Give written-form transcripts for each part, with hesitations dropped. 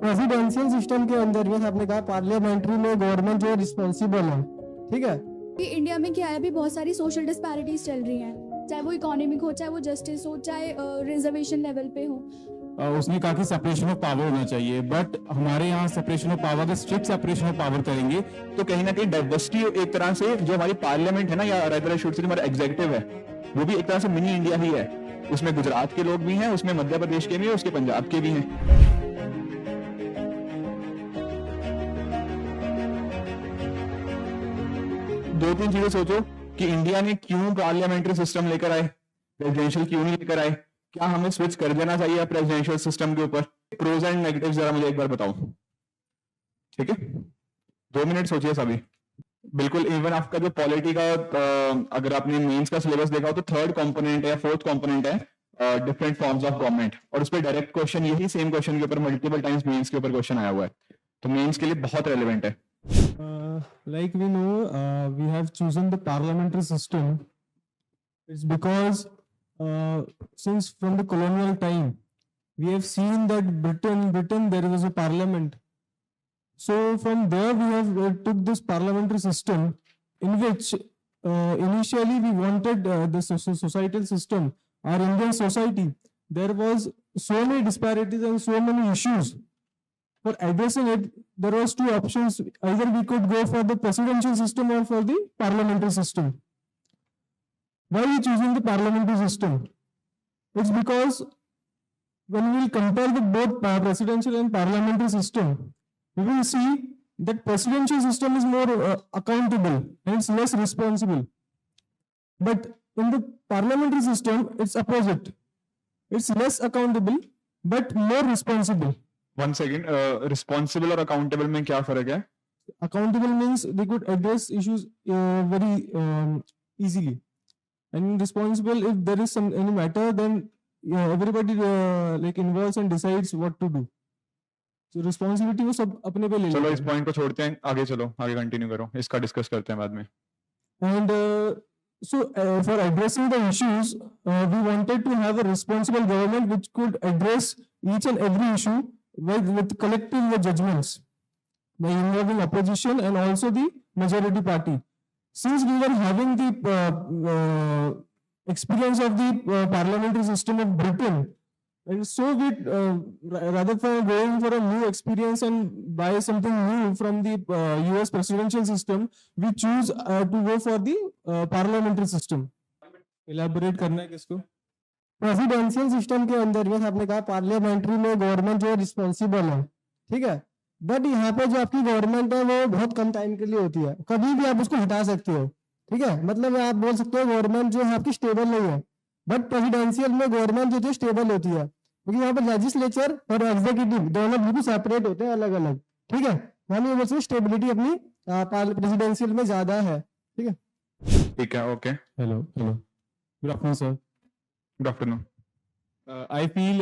Presidential system के अंदर जैसे आपने कहा पार्लियामेंट्री में गवर्नमेंट जो रिस्पॉन्सिबल है, ठीक है। कि इंडिया में क्या है, अभी बहुत सारी सोशल डिस्पैरिटीज चल रही हैं, चाहे वो इकोनॉमिक हो, चाहे वो जस्टिस हो, चाहे रिजर्वेशन लेवल पे हो। उसने कहा कि सेपरेशन ऑफ पावर होना चाहिए, बट हमारे यहाँ सेपरेशन ऑफ पावर, अगर स्ट्रिक्ट सेपरेशन ऑफ पावर करेंगे तो कहीं ना कहीं डाइवर्सिटी एक तरह से जो हमारी पार्लियामेंट है ना, या रेदर शुड से हमारा एग्जीक्यूटिव है, वो भी एक तरह से मिनी इंडिया ही है। उसमें गुजरात के लोग भी हैं, उसमें मध्य प्रदेश के भी हैं, उसके पंजाब के भी हैं। दो तीन चीजें सोचो कि इंडिया ने क्यों पार्लियामेंट्री सिस्टम लेकर आए, प्रेसिडेंशियल क्यों नहीं लेकर आए। क्या हमें स्विच कर देना चाहिए प्रेसिडेंशियल सिस्टम के ऊपर? प्रोज एंड नेगेटिव जरा मुझे एक बार बताओ, ठीक है? 2 मिनट सोचिए सभी। बिल्कुल, इवन आपका जो पॉलिटी का अगर आपने मेंस का सिलेबस देखा हो तो थर्ड कंपोनेंट है या फोर्थ कंपोनेंट है डिफरेंट फॉर्म्स ऑफ गवर्नमेंट, और उस पर डायरेक्ट क्वेश्चन यही सेम क्वेश्चन के ऊपर मल्टीपल टाइम्स मेंस के ऊपर क्वेश्चन आया हुआ है, तो मेंस के लिए बहुत रेलिवेंट है। Like we know, we have chosen the parliamentary system. It's because since from the colonial time, we have seen that Britain there was a parliament. So from there we have took this parliamentary system in which initially we wanted the societal system, our Indian society. There was so many disparities and so many issues. For addressing it, there was two options. Either we could go for the presidential system or for the parliamentary system. Why are we choosing the parliamentary system? It's because when we will compare the both presidential and parliamentary system, we will see that presidential system is more accountable and it's less responsible. But in the parliamentary system, it's opposite. It's less accountable but more responsible. 1 second, responsible और accountable में क्या फर्क है? Accountable means they could address issues very easily, and responsible, if there is some any matter, then everybody like involves and decides what to do. So responsibility वो सब अपने पे ले चलो लेते इस पॉइंट को छोड़ते हैं, आगे चलो, आगे कंटिन्यू करो, इसका डिस्कस करते हैं बाद में। हैं। And so for addressing the issues, we wanted to have a responsible government which could address each and every issue with collective judgments by involving opposition and also the majority party. Since we were having the experience of the parliamentary system of Britain, and so we rather than going for a new experience and buy something new from the US presidential system, we choose to go for the parliamentary system. Elaborate करना है किसको? Presidential system के अंदर जैसे आपने कहा parliamentary में government जो है रिस्पॉन्सिबल है, ठीक है। बट यहाँ पे जो आपकी गवर्नमेंट है वो बहुत कम टाइम के लिए होती है, कभी भी आप उसको हटा सकते हो, ठीक है। मतलब आप बोल सकते हो गवर्नमेंट जो है आपकी स्टेबल नहीं है, बट प्रेसिडेंशियल में गवर्नमेंट जो है स्टेबल होती है, क्योंकि यहाँ पर लेजिस्लेचर और एग्जीक्यूटिव दोनों बिल्कुल सेपरेट होते हैं, अलग अलग, ठीक है। हम ये बोल सकते स्टेबिलिटी अपनी प्रेसिडेंशियल में ज्यादा है, ठीक है। ठीक है, okay. Hello good afternoon sir. Good afternoon. I feel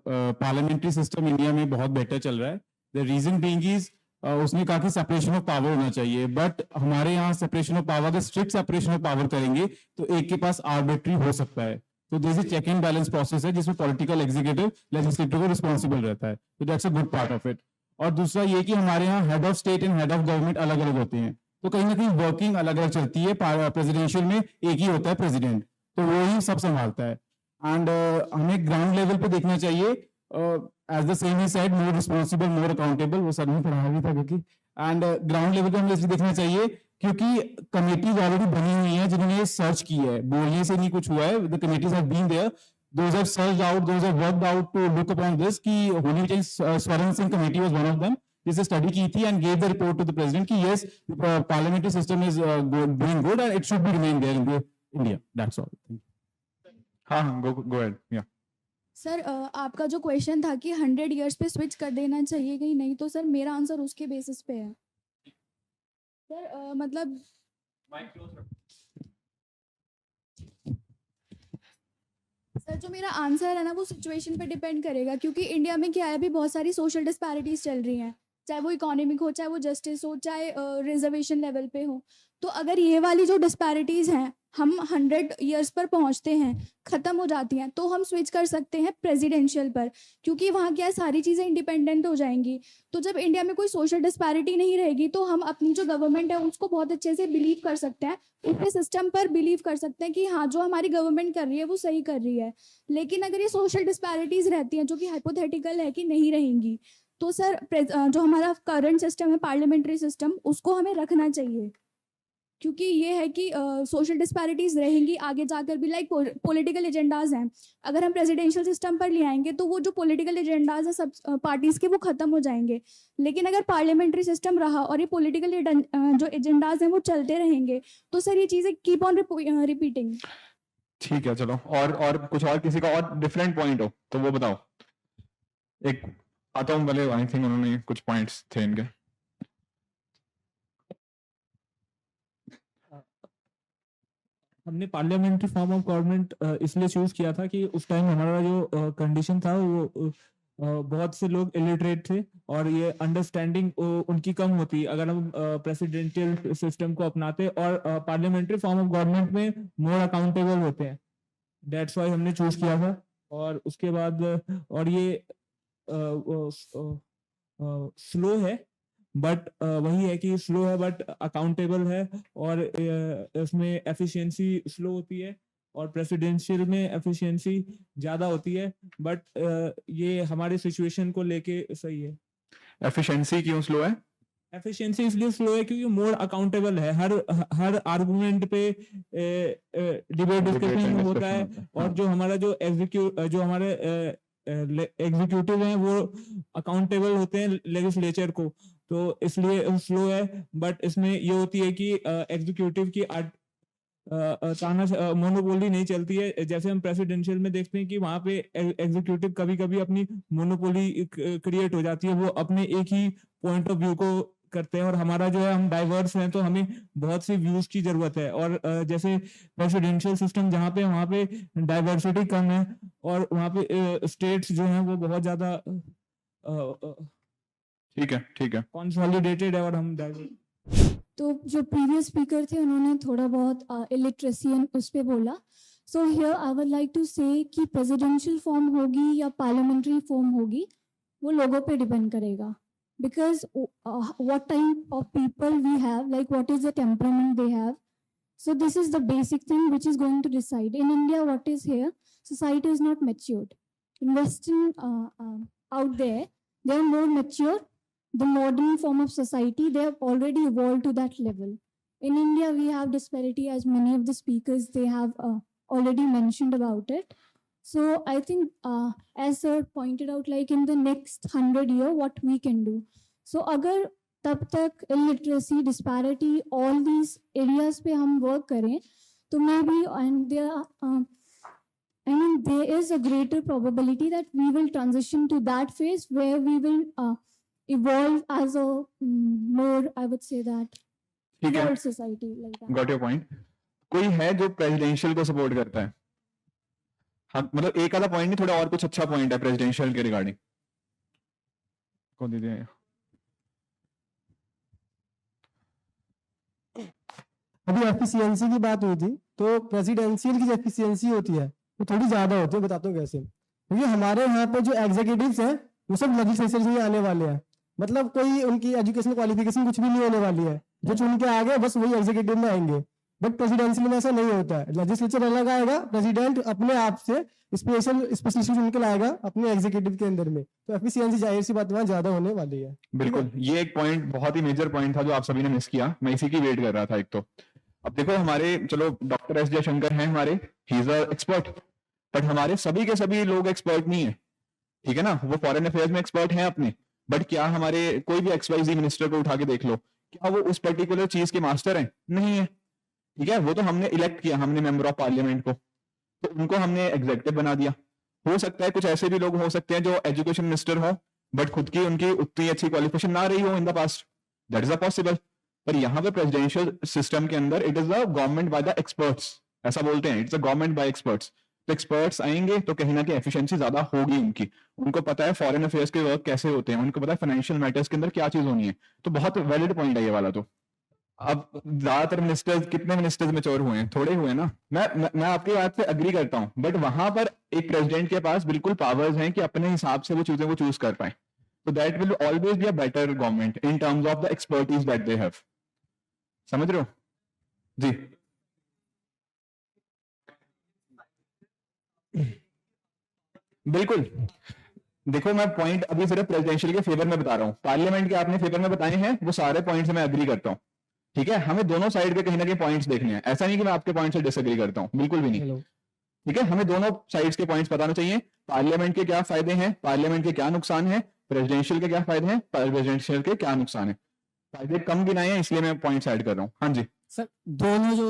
parliamentary system India में बहुत बेटर चल रहा है। द रीजन बीइंग इज उसने कहा कि सेपरेशन ऑफ पावर होना चाहिए, बट हमारे यहाँ सेपरेशन ऑफ पावर, अगर स्ट्रिक्ट सेपरेशन ऑफ पावर करेंगे तो एक के पास आर्बिट्री हो सकता है। तो this is check and balance process है जिसमें पॉलिटिकल एग्जीक्यूटिव लेजिस्लेटिव को रिस्पॉन्सिबल रहता है, तो that's a good part of it. और दूसरा ये कि हमारे यहाँ head of state and head of government अलग अलग होते हैं, तो कहीं ना कहीं वर्किंग अलग अलग चलती है। प्रेसिडेंशियल में एक ही होता है प्रेसिडेंट, तो वो ही सब संभालता है। एंड हमें ग्राउंड लेवल पे देखना चाहिए, एज द सेम ही said, more responsible more accountable, वो सर ने पढ़ाया भी था क्योंकि। एंड ग्राउंड लेवल पे हमें इसलिए देखना चाहिए क्योंकि कमेटीज ऑलरेडी बनी हुई हैं जिन्होंने सर्च की है, बोलने से नहीं कुछ हुआ है। The committees have been there, those have searched out, those have worked out to look upon this, कि होली Swaran Singh committee was one of them, जिसे स्टडी की थी and gave the report to the president कि yes parliamentary system is doing good and it should be remain there in India. That's all. हाँ, go ahead. या sir आपका जो question था कि 100 ईयर्स पे स्विच कर देना चाहिए कि नहीं, तो सर मेरा आंसर उसके बेसिस पे है सर। मतलब सर जो मेरा आंसर है ना वो सिचुएशन पे डिपेंड करेगा, क्योंकि इंडिया में क्या है, अभी बहुत सारी सोशल डिस्पैरिटीज चल रही हैं, चाहे वो इकोनॉमिक हो, चाहे वो जस्टिस हो, चाहे रिजर्वेशन लेवल पे हो। तो अगर ये वाली जो डिस्पैरिटीज हैं हम 100 ईयर्स पर पहुंचते हैं, ख़त्म हो जाती हैं, तो हम स्विच कर सकते हैं प्रेसिडेंशियल पर, क्योंकि वहाँ क्या है, सारी चीज़ें इंडिपेंडेंट हो जाएंगी। तो जब इंडिया में कोई सोशल डिस्पैरिटी नहीं रहेगी तो हम अपनी जो गवर्नमेंट है उसको बहुत अच्छे से बिलीव कर सकते हैं, उसके सिस्टम पर बिलीव कर सकते हैं कि हाँ जो हमारी गवर्नमेंट कर रही है वो सही कर रही है। लेकिन अगर ये सोशल डिस्पैरिटीज़ रहती हैं, जो कि हाइपोथेटिकल है कि नहीं रहेंगी, तो सर जो हमारा करंट सिस्टम है पार्लियामेंट्री सिस्टम, उसको हमें रखना चाहिए, क्योंकि ये है कि सोशल डिस्पैरिटीज़ रहेंगी आगे जाकर भी। लाइक पॉलिटिकल एजेंडाज हैं, अगर हम प्रेसिडेंशियल सिस्टम पर ले आएंगे तो वो जो पॉलिटिकल एजेंडाज हैं सब पार्टीज़ के, वो ख़त्म हो जाएंगे। लेकिन अगर पार्लियामेंट्री सिस्टम रहा और ये पॉलिटिकल जो एजेंडाज हैं वो चलते रहेंगे, तो सर ये चीज़ें कीप ऑन रिपीटिंग। ठीक है, चलो और कुछ और किसी का और डिफरेंट पॉइंट हो तो वो बताओ। एक आता हूँ पहले, आई थिंक उन्होंने कुछ पॉइंट्स थे इनके। हमने पार्लियामेंट्री फॉर्म ऑफ गवर्नमेंट इसलिए चूज किया था कि उस टाइम हमारा जो कंडीशन था वो बहुत से लोग इलिटरेट थे और ये अंडरस्टैंडिंग उनकी कम होती अगर हम प्रेसिडेंशियल सिस्टम को अपनाते, और पार्लियामेंट्री फॉर्म ऑफ गवर्नमेंट में मोर अकाउंटेबल होते हैं। दैट्स व्हाई हमने चूज किया था। और उसके बाद और ये स्लो है, बट वही है कि स्लो है बट अकाउंटेबल है, और इसमें एफिशिएंसी स्लो होती है और प्रेसिडेंशियल में एफिशिएंसी ज्यादा होती है, बट ये हमारे सिचुएशन को लेके सही है। एफिशिएंसी क्यों स्लो है? एफिशिएंसी इसलिए स्लो है क्योंकि मोर अकाउंटेबल है, हर आर्गुमेंट पे डिबेट डिस्कशन होता है, और जो हमारा जो हमारे एग्जीक्यूटिव हैं वो अकाउंटेबल होते हैं लेजिस्लेचर को, तो इसलिए स्लो है। बट इसमें ये होती है कि एग्जीक्यूटिव की मोनोपोली नहीं चलती है, जैसे हम प्रेसिडेंशियल में देखते हैं कि वहां पे एग्जीक्यूटिव कभी कभी अपनी मोनोपोली क्रिएट हो जाती है, वो अपने एक ही पॉइंट ऑफ व्यू को करते हैं, और हमारा जो है हम डाइवर्स हैं तो हमें बहुत सी व्यूज की जरूरत है। और जैसे प्रेसिडेंशियल सिस्टम जहाँ पे वहाँ पे डाइवर्सिटी कम है, और वहाँ पे स्टेट्स जो हैं वो बहुत ज्यादा ठीक है कंसोलिडेटेड है, और हम diverse। तो जो प्रीवियस स्पीकर थे उन्होंने थोड़ा बहुत इलिटरेसी उस पर बोला। So here I would like to say कि प्रेसिडेंशियल फॉर्म होगी या पार्लियामेंट्री फॉर्म होगी, वो लोगों पे डिपेंड करेगा, because what type of people we have, like what is the temperament they have, so this is the basic thing which is going to decide. In India, what is here, society is not matured. In Western out there, they are more mature. The modern form of society, they have already evolved to that level. In India, we have disparity, as many of the speakers, they have already mentioned about it. So I think, as sir pointed out, like in the next 100 years, what we can do. So agar तब तक illiteracy, disparity, all these areas पे हम work करें, तो maybe and there is a greater probability that we will transition to that phase where we will evolve as a more, I would say that, ठीक है, evolved society like that. Got your point. कोई है जो presidential को support करता है? हाँ, मतलब एक आधा पॉइंट नहीं, थोड़ा और कुछ अच्छा पॉइंट है प्रेसिडेंशियल के रिगार्डिंग, कौन दीजिए? अभी एफिशिएंसी की बात हुई थी, तो प्रेसिडेंशियल की जो एफिशिएंसी होती है वो थोड़ी ज्यादा होती है। बताता हूँ कैसे। क्योंकि हमारे यहाँ पे जो एग्जीक्यूटिव्स हैं वो सब लेजिस्लेचर से ही आने वाले हैं, मतलब कोई उनकी एजुकेशनल क्वालिफिकेशन कुछ भी नहीं होने वाली है, जो चुन के आगे बस वही एग्जीक्यूटिव में आएंगे। बट प्रेसिडेंशियल में ऐसा नहीं होता है, लेजिस्लेचर अलग आएगा, प्रेसिडेंट अपने आप से स्पेशलिस्ट चुन के लाएगा अपने एग्जीक्यूटिव के अंदर में, तो एफिशिएंसी जाहिर सी बात वहाँ ज्यादा होने वाली है। बिल्कुल, ये एक पॉइंट बहुत ही मेजर पॉइंट था जो आप सभी ने मिस किया, मैं इसी की वेट कर रहा था। एक तो अब देखो, हमारे चलो डॉक्टर एस जयशंकर हैं हमारे, he is a expert, but हमारे सभी के सभी लोग एक्सपर्ट नहीं है, ठीक है ना। वो फॉरेन अफेयर्स में एक्सपर्ट हैं अपने, बट क्या हमारे कोई भी XYZ मिनिस्टर को उठा के देख लो, क्या वो उस पर्टिकुलर चीज के मास्टर हैं? नहीं है, ठीक है। वो तो हमने इलेक्ट किया, हमने मेंबर ऑफ पार्लियामेंट को, तो उनको हमने एग्जीक्यूटिव बना दिया। हो सकता है कुछ ऐसे भी लोग हो सकते हैं जो एजुकेशन मिनिस्टर हो, बट खुद की उनकी उतनी अच्छी क्वालिफिकेशन ना रही हो in the past, that is a possible. पर यहाँ पे प्रेसिडेंशियल सिस्टम के अंदर it is a government by the experts, ऐसा बोलते हैं, it's a government by experts. तो एक्सपर्ट्स आएंगे तो कहीं ना कहीं एफिशिएंसी ज्यादा होगी उनकी, उनको पता है फॉरेन अफेयर्स के वर्क कैसे होते हैं, उनको पता है फाइनेंशियल मैटर्स के अंदर क्या चीज होनी है। तो बहुत वैलिड पॉइंट है ये वाला। तो अब ज्यादातर मिनिस्टर्स, कितने मिनिस्टर्स मैच्योर हुए हैं? थोड़े हुए हैं ना। मैं आपकी बात से अग्री करता हूं, बट वहां पर एक प्रेसिडेंट के पास बिल्कुल पावर्स हैं कि अपने हिसाब से वो चीजें वो चूज कर पाए। तो that will always be a better government in terms of the expertise that they have. समझ रहे हो जी? बिल्कुल। देखो, मैं पॉइंट अभी सिर्फ प्रेसिडेंशियल के फेवर में बता रहा हूँ, पार्लियामेंट के आपने फेवर में बताए हैं, वो सारे पॉइंट्स मैं अग्री करता हूँ। ठीक है, हमें दोनों साइड पे कहीं ना कहीं पॉइंट्स देखने हैं, ऐसा नहीं कि मैं आपके पॉइंट से डिसएग्री करता हूँ, बिल्कुल भी नहीं। हेलो। ठीक है, हमें दोनों साइड्स के पॉइंट्स बताने चाहिए। पार्लियामेंट के क्या फायदे हैं, पार्लियामेंट के क्या नुकसान है, प्रेसिडेंशियल के क्या फायदे हैं, प्रेसिडेंशियल के क्या नुकसान है। फायदे कम गिनाए हैं, इसलिए मैं पॉइंट्स ऐड कर रहा हूँ। हाँ जी। सर दोनों जो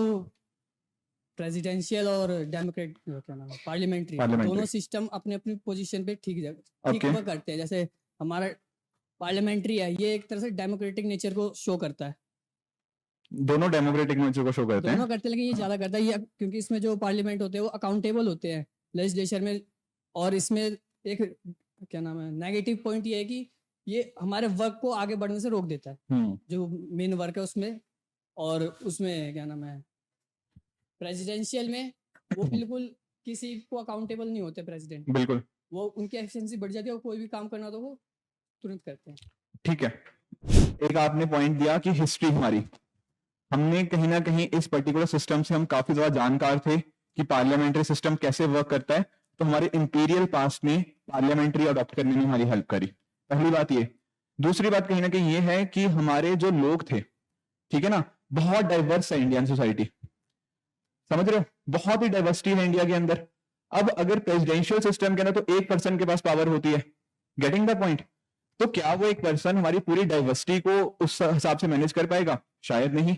प्रेसिडेंशियल और डेमोक्रेट क्या नाम है पार्लियामेंट्री, Parliamentary। दोनों सिस्टम अपने अपनी पोजीशन पे ठीक Okay। वर्क करते हैं। जैसे हमारा पार्लियामेंट्री है, ये एक तरह से डेमोक्रेटिक नेचर को शो करता है, दोनों डेमोक्रेटिक नेचर को शो करते हैं। दोनों करते हैं, लेकिन ये ज्यादा करता है ये, क्योंकि इसमें जो पार्लियामेंट होते हैं वो अकाउंटेबल होते हैं लेजिस्लेचर में। और इसमें एक क्या नाम है नेगेटिव पॉइंट ये है कि ये हमारे वर्क को आगे बढ़ने से रोक देता है, जो मेन वर्क है उसमें। और उसमें क्या नाम है प्रेसिडेंशियल में वो बिल्कुल किसी को अकाउंटेबल नहीं होते प्रेसिडेंट, बिल्कुल वो उनकी एफिशिएंसी बढ़ जाती है और कोई भी काम करना तो वो तुरंत करते हैं। ठीक है। एक आपने पॉइंट दिया कि हिस्ट्री हमारी, हमने कहीं ना कहीं इस पर्टिकुलर सिस्टम से हम काफी ज्यादा जानकार थे कि पार्लियामेंट्री सिस्टम कैसे वर्क करता है, तो हमारे इंपीरियल पास्ट ने पार्लियामेंट्री अडॉप्ट करने में हमारी हेल्प करी। पहली बात ये। दूसरी बात कहीं ना कहीं ये है कि हमारे जो लोग थे, ठीक है ना, बहुत डाइवर्स है इंडियन सोसाइटी। समझ रहे हो, बहुत ही डाइवर्सिटी है इंडिया के अंदर। अब अगर प्रेसिडेंशियल सिस्टम के अंदर तो एक पर्सन के पास पावर होती है, गेटिंग द पॉइंट, तो क्या वो एक पर्सन हमारी पूरी डाइवर्सिटी को उस हिसाब से मैनेज कर पाएगा? शायद नहीं।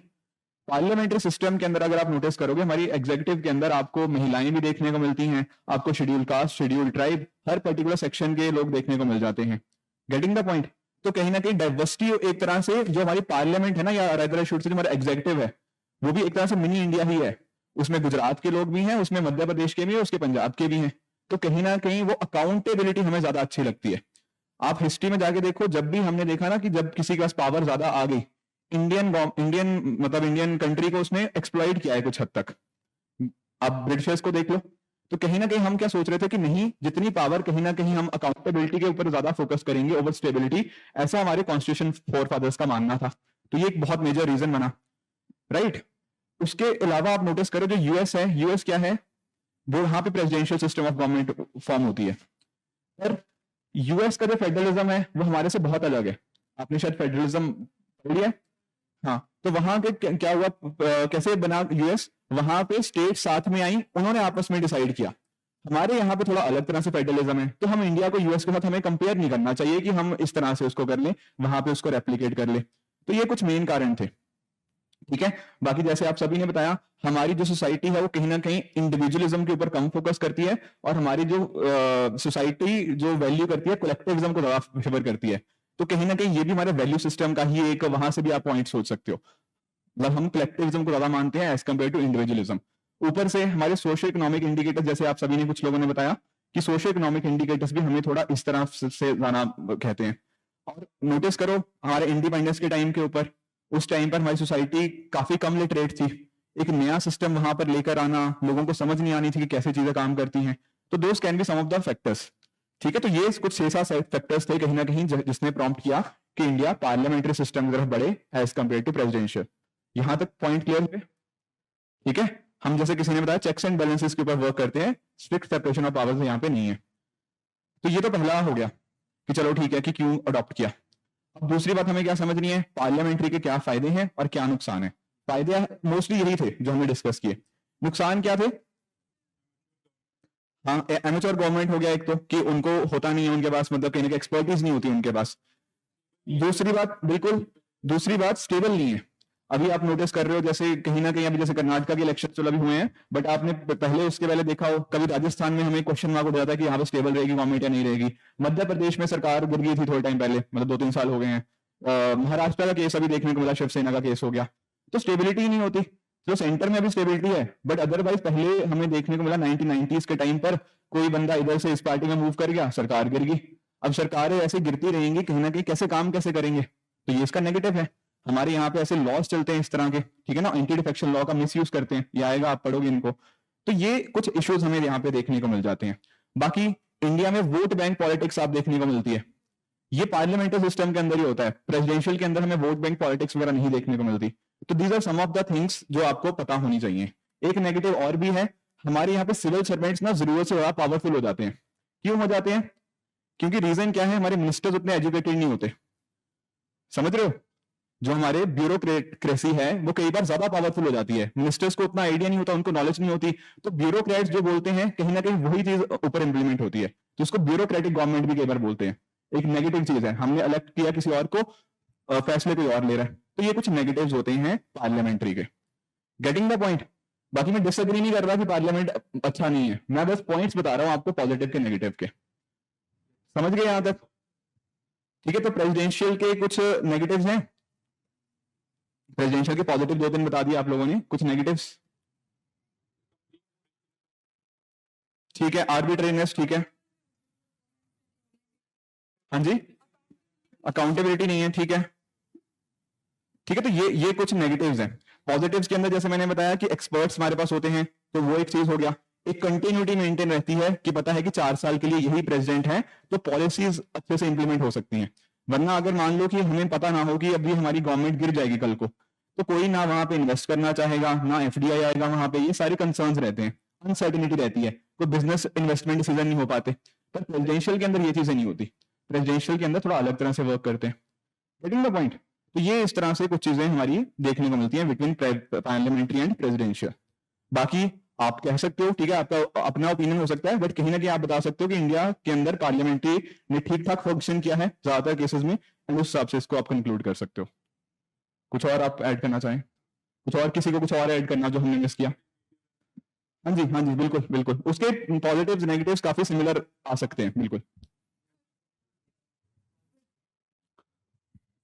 पार्लियामेंट्री सिस्टम के अंदर अगर आप नोटिस करोगे, हमारी एग्जीक्यूटिव के अंदर आपको महिलाएं भी देखने को मिलती हैं, आपको शेड्यूल कास्ट, शेड्यूल ट्राइब, हर पर्टिकुलर सेक्शन के लोग देखने को मिल जाते हैं। Getting the point? तो कहीं ना कहीं डाइवर्सिटी एक तरह से जो हमारी पार्लियामेंट है ना, या रेदर शुड से हमारा एग्जीक्यूटिव है, वो भी एक तरह से मिनी इंडिया ही है। उसमें गुजरात के लोग भी हैं, उसमें मध्य प्रदेश के भी हैं, उसके पंजाब के भी हैं। तो कहीं ना कहीं वो अकाउंटेबिलिटी हमें ज्यादा अच्छी लगती है। आप हिस्ट्री में जाके देखो, जब भी हमने देखा ना कि जब किसी के पास पावर ज्यादा आ गई, इंडियन कंट्री को उसने एक्सप्लॉइट किया है कुछ हद तक। आप ब्रिटिशर्स को देख लो, तो कहीं ना कहीं हम क्या सोच रहे थे कि नहीं, जितनी पावर कहीं ना कहीं हम अकाउंटेबिलिटी के ऊपर ज्यादा फोकस करेंगे ओवर स्टेबिलिटी, ऐसा हमारे कॉन्स्टिट्यूशन फोर फादर्स का मानना था। तो ये एक बहुत मेजर रीजन बना, राइट। उसके अलावा आप नोटिस करो, जो यूएस है, यूएस क्या है, वो वहां पे presidential system of government form होती है। पर यूएस का जो फेडरलिज्म है वो हमारे से बहुत अलग है। आपने शायद फेडरलिज्म पढ़ लिया। हाँ, तो वहां के क्या हुआ, कैसे बना यूएस? वहां पे स्टेट साथ में आई, उन्होंने आपस में डिसाइड किया। हमारे यहाँ पे थोड़ा अलग तरह से फेडरलिज्म है, तो हम इंडिया को यूएस के साथ हमें कंपेयर नहीं करना चाहिए कि हम इस तरह से उसको कर लें, वहां पे उसको रेप्लिकेट कर ले। तो ये कुछ मेन कारण थे। ठीक है, बाकी जैसे आप सभी ने बताया, हमारी जो सोसाइटी है वो कहीं ना कहीं इंडिविजुअलिज्म के ऊपर कम फोकस करती है, और हमारी जो सोसाइटी जो वैल्यू करती है कलेक्टिविज्म को ज्यादा फेवर करती है। तो कहीं ना कहीं ये भी हमारे वैल्यू सिस्टम का ही एक, वहां से भी आप पॉइंट सोच सकते हो। मतलब हम कलेक्टिविज्म को ज्यादा मानते हैं एज कम्पेयर टू इंडिविजुअलिज्म। ऊपर से हमारे सोशो इकोनॉमिक इंडिकेटर, जैसे आप सभी ने, कुछ लोगों ने बताया कि सोशो इकोनॉमिक इंडिकेटर्स भी हमें थोड़ा इस तरह से जाना कहते हैं। और नोटिस करो, हमारे इंडिपेंडेंस के टाइम के ऊपर, उस टाइम पर हमारी सोसाइटी काफी कम लिटरेट थी। एक नया सिस्टम वहां पर लेकर आना, लोगों को समझ नहीं आनी थी कि कैसे चीजें काम करती हैं। तो those can be some of the factors. ठीक है, तो ये कुछ 6-7 फैक्टर्स थे कहीं ना कहीं जिसने प्रॉम्प्ट किया कि इंडिया पार्लियामेंट्री सिस्टम की तरफ बढ़े एज कम्पेयर टू प्रेसिडेंशियल। यहां तक पॉइंट क्लियर है? ठीक है, हम जैसे किसी ने बताया चेक्स एंड बैलेंसेस के ऊपर वर्क करते हैं, स्ट्रिक्ट सेपरेशन ऑफ पावर्स यहाँ पे नहीं है। तो ये तो पहला हो गया कि चलो ठीक है कि क्यों अडॉप्ट किया। अब दूसरी बात हमें क्या समझनी है, पार्लियामेंट्री के क्या फायदे हैं और क्या नुकसान है। फायदे मोस्टली यही थे जो हमने डिस्कस किए। नुकसान क्या थे? हाँ, एमेच्योर गवर्नमेंट हो गया एक तो, कि उनको होता नहीं है उनके पास, मतलब कहीं ना कहीं एक्सपर्टीज नहीं होती उनके पास। दूसरी बात, बिल्कुल दूसरी बात, स्टेबल नहीं है। अभी आप नोटिस कर रहे हो, जैसे कहीं ना कहीं अभी जैसे कर्नाटका के इलेक्शन चल अभी हुए हैं, बट आपने पहले उसके पहले देखा हो, कभी राजस्थान में हमें क्वेश्चन मार्क उठ जाता है कि यहाँ पे स्टेबल रहेगी गवर्नमेंट या नहीं रहेगी। मध्य प्रदेश में सरकार गिर गई थी थोड़े टाइम पहले, मतलब 2-3 साल हो गए हैं। महाराष्ट्र का केस अभी देखने को मिला, शिवसेना का केस हो गया। तो स्टेबिलिटी ही नहीं होती। तो सेंटर में अभी स्टेबिलिटी है, बट अदरवाइज पहले हमें देखने को मिला 1990s के टाइम पर कोई बंदा इधर से इस पार्टी में मूव कर गया, सरकार गिर गई। अब सरकारें ऐसे गिरती रहेंगी, कहीं ना कहीं कैसे काम कैसे करेंगे? तो ये इसका नेगेटिव है। हमारे यहाँ पे ऐसे लॉज चलते हैं इस तरह के, ठीक है ना, एंटी डिफेक्शन लॉ का मिसयूज करते हैं, ये आएगा, आप पढ़ोगे इनको। तो ये कुछ इश्यूज हमें यहाँ पे देखने को मिल जाते हैं। बाकी इंडिया में वोट बैंक पॉलिटिक्स आप देखने को मिलती है, ये पार्लियामेंट्री सिस्टम के अंदर ही होता है, प्रेसिडेंशियल के अंदर हमें वोट बैंक पॉलिटिक्स वगैरह नहीं देखने को मिलती। तो these are some of the things जो आपको पता होनी चाहिए। एक नेगेटिव और भी है, हमारे यहाँ पे सिविल सर्वेंट्स ना जरूरत से ज्यादा पावरफुल हो जाते हैं। क्यों हो जाते हैं? क्योंकि रीजन क्या है, हमारे मिनिस्टर्स उतने एजुकेटेड नहीं होते, समझ रहे हो? जो हमारे ब्यूरोक्रेसी है वो कई बार ज्यादा पावरफुल हो जाती है, मिनिस्टर्स को उतना आइडिया नहीं होता, उनको नॉलेज नहीं होती, तो ब्यूरोक्रेट्स जो बोलते हैं कहीं ना कहीं वही चीज ऊपर इंप्लीमेंट होती है, तो उसको ब्यूरोक्रेटिक गवर्नमेंट भी कई बार बोलते हैं। एक नेगेटिव चीज है, हमने इलेक्ट किया किसी और को, फैसले कोई और ले रहा है, तो ये कुछ नेगेटिव्स होते हैं पार्लियामेंट्री के। Getting the point? बाकी मैं डिसएग्री नहीं कर रहा कि पार्लियामेंट अच्छा नहीं है, मैं बस पॉइंट्स बता रहा हूं आपको पॉजिटिव के नेगेटिव के, समझ गए यहां तक? ठीक है, तो प्रेसिडेंशियल के कुछ नेगेटिव्स हैं, प्रेसिडेंशियल के पॉजिटिव 2-3 बता दिए आप लोगों ने, कुछ नेगेटिव्स। ठीक है, आर्बिट्रेरीनेस, ठीक है, हाँ जी, अकाउंटेबिलिटी नहीं है, ठीक है, ठीक है, तो ये कुछ नेगेटिव्स हैं। पॉजिटिव्स के अंदर जैसे मैंने बताया कि एक्सपर्ट्स हमारे पास होते हैं, तो वो एक चीज हो गया, एक कंटिन्यूटी मेंटेन रहती है कि पता है कि 4 साल के लिए यही प्रेसिडेंट है, तो पॉलिसीज अच्छे से इंप्लीमेंट हो सकती हैं। वरना अगर मान लो कि हमें पता ना हो कि अभी हमारी गवर्नमेंट गिर जाएगी कल को, तो कोई ना वहां पे इन्वेस्ट करना चाहेगा, ना एफडीआई आएगा वहां पे, ये सारे कंसर्न्स रहते हैं, अनसर्टिनिटी रहती है, कोई बिजनेस इन्वेस्टमेंट डिसीजन नहीं हो पाते। पर प्रेसिडेंशियल के अंदर ये चीजें नहीं होती, प्रेसिडेंशियल के अंदर थोड़ा अलग तरह से वर्क करते हैं। Getting the point? तो ये इस तरह से कुछ चीजें हमारी देखने को मिलती हैं बिटवीन पार्लियामेंट्री एंड प्रेसिडेंशियल। बाकी आप कह सकते हो, ठीक है, आपका अपना ओपिनियन हो सकता है, बट कहीं ना कहीं आप बता सकते हो कि इंडिया के अंदर पार्लियामेंट्री ने ठीक ठाक फंक्शन किया है ज्यादातर केसेस में, एंड उस हिसाब से इसको आप कंक्लूड कर सकते हो। कुछ और आप ऐड करना चाहें? कुछ और, किसी को कुछ और ऐड करना जो हमने मिस किया? हाँ जी, हाँ जी, बिल्कुल बिल्कुल, उसके पॉजिटिव्स नेगेटिव्स काफी सिमिलर आ सकते हैं, बिल्कुल।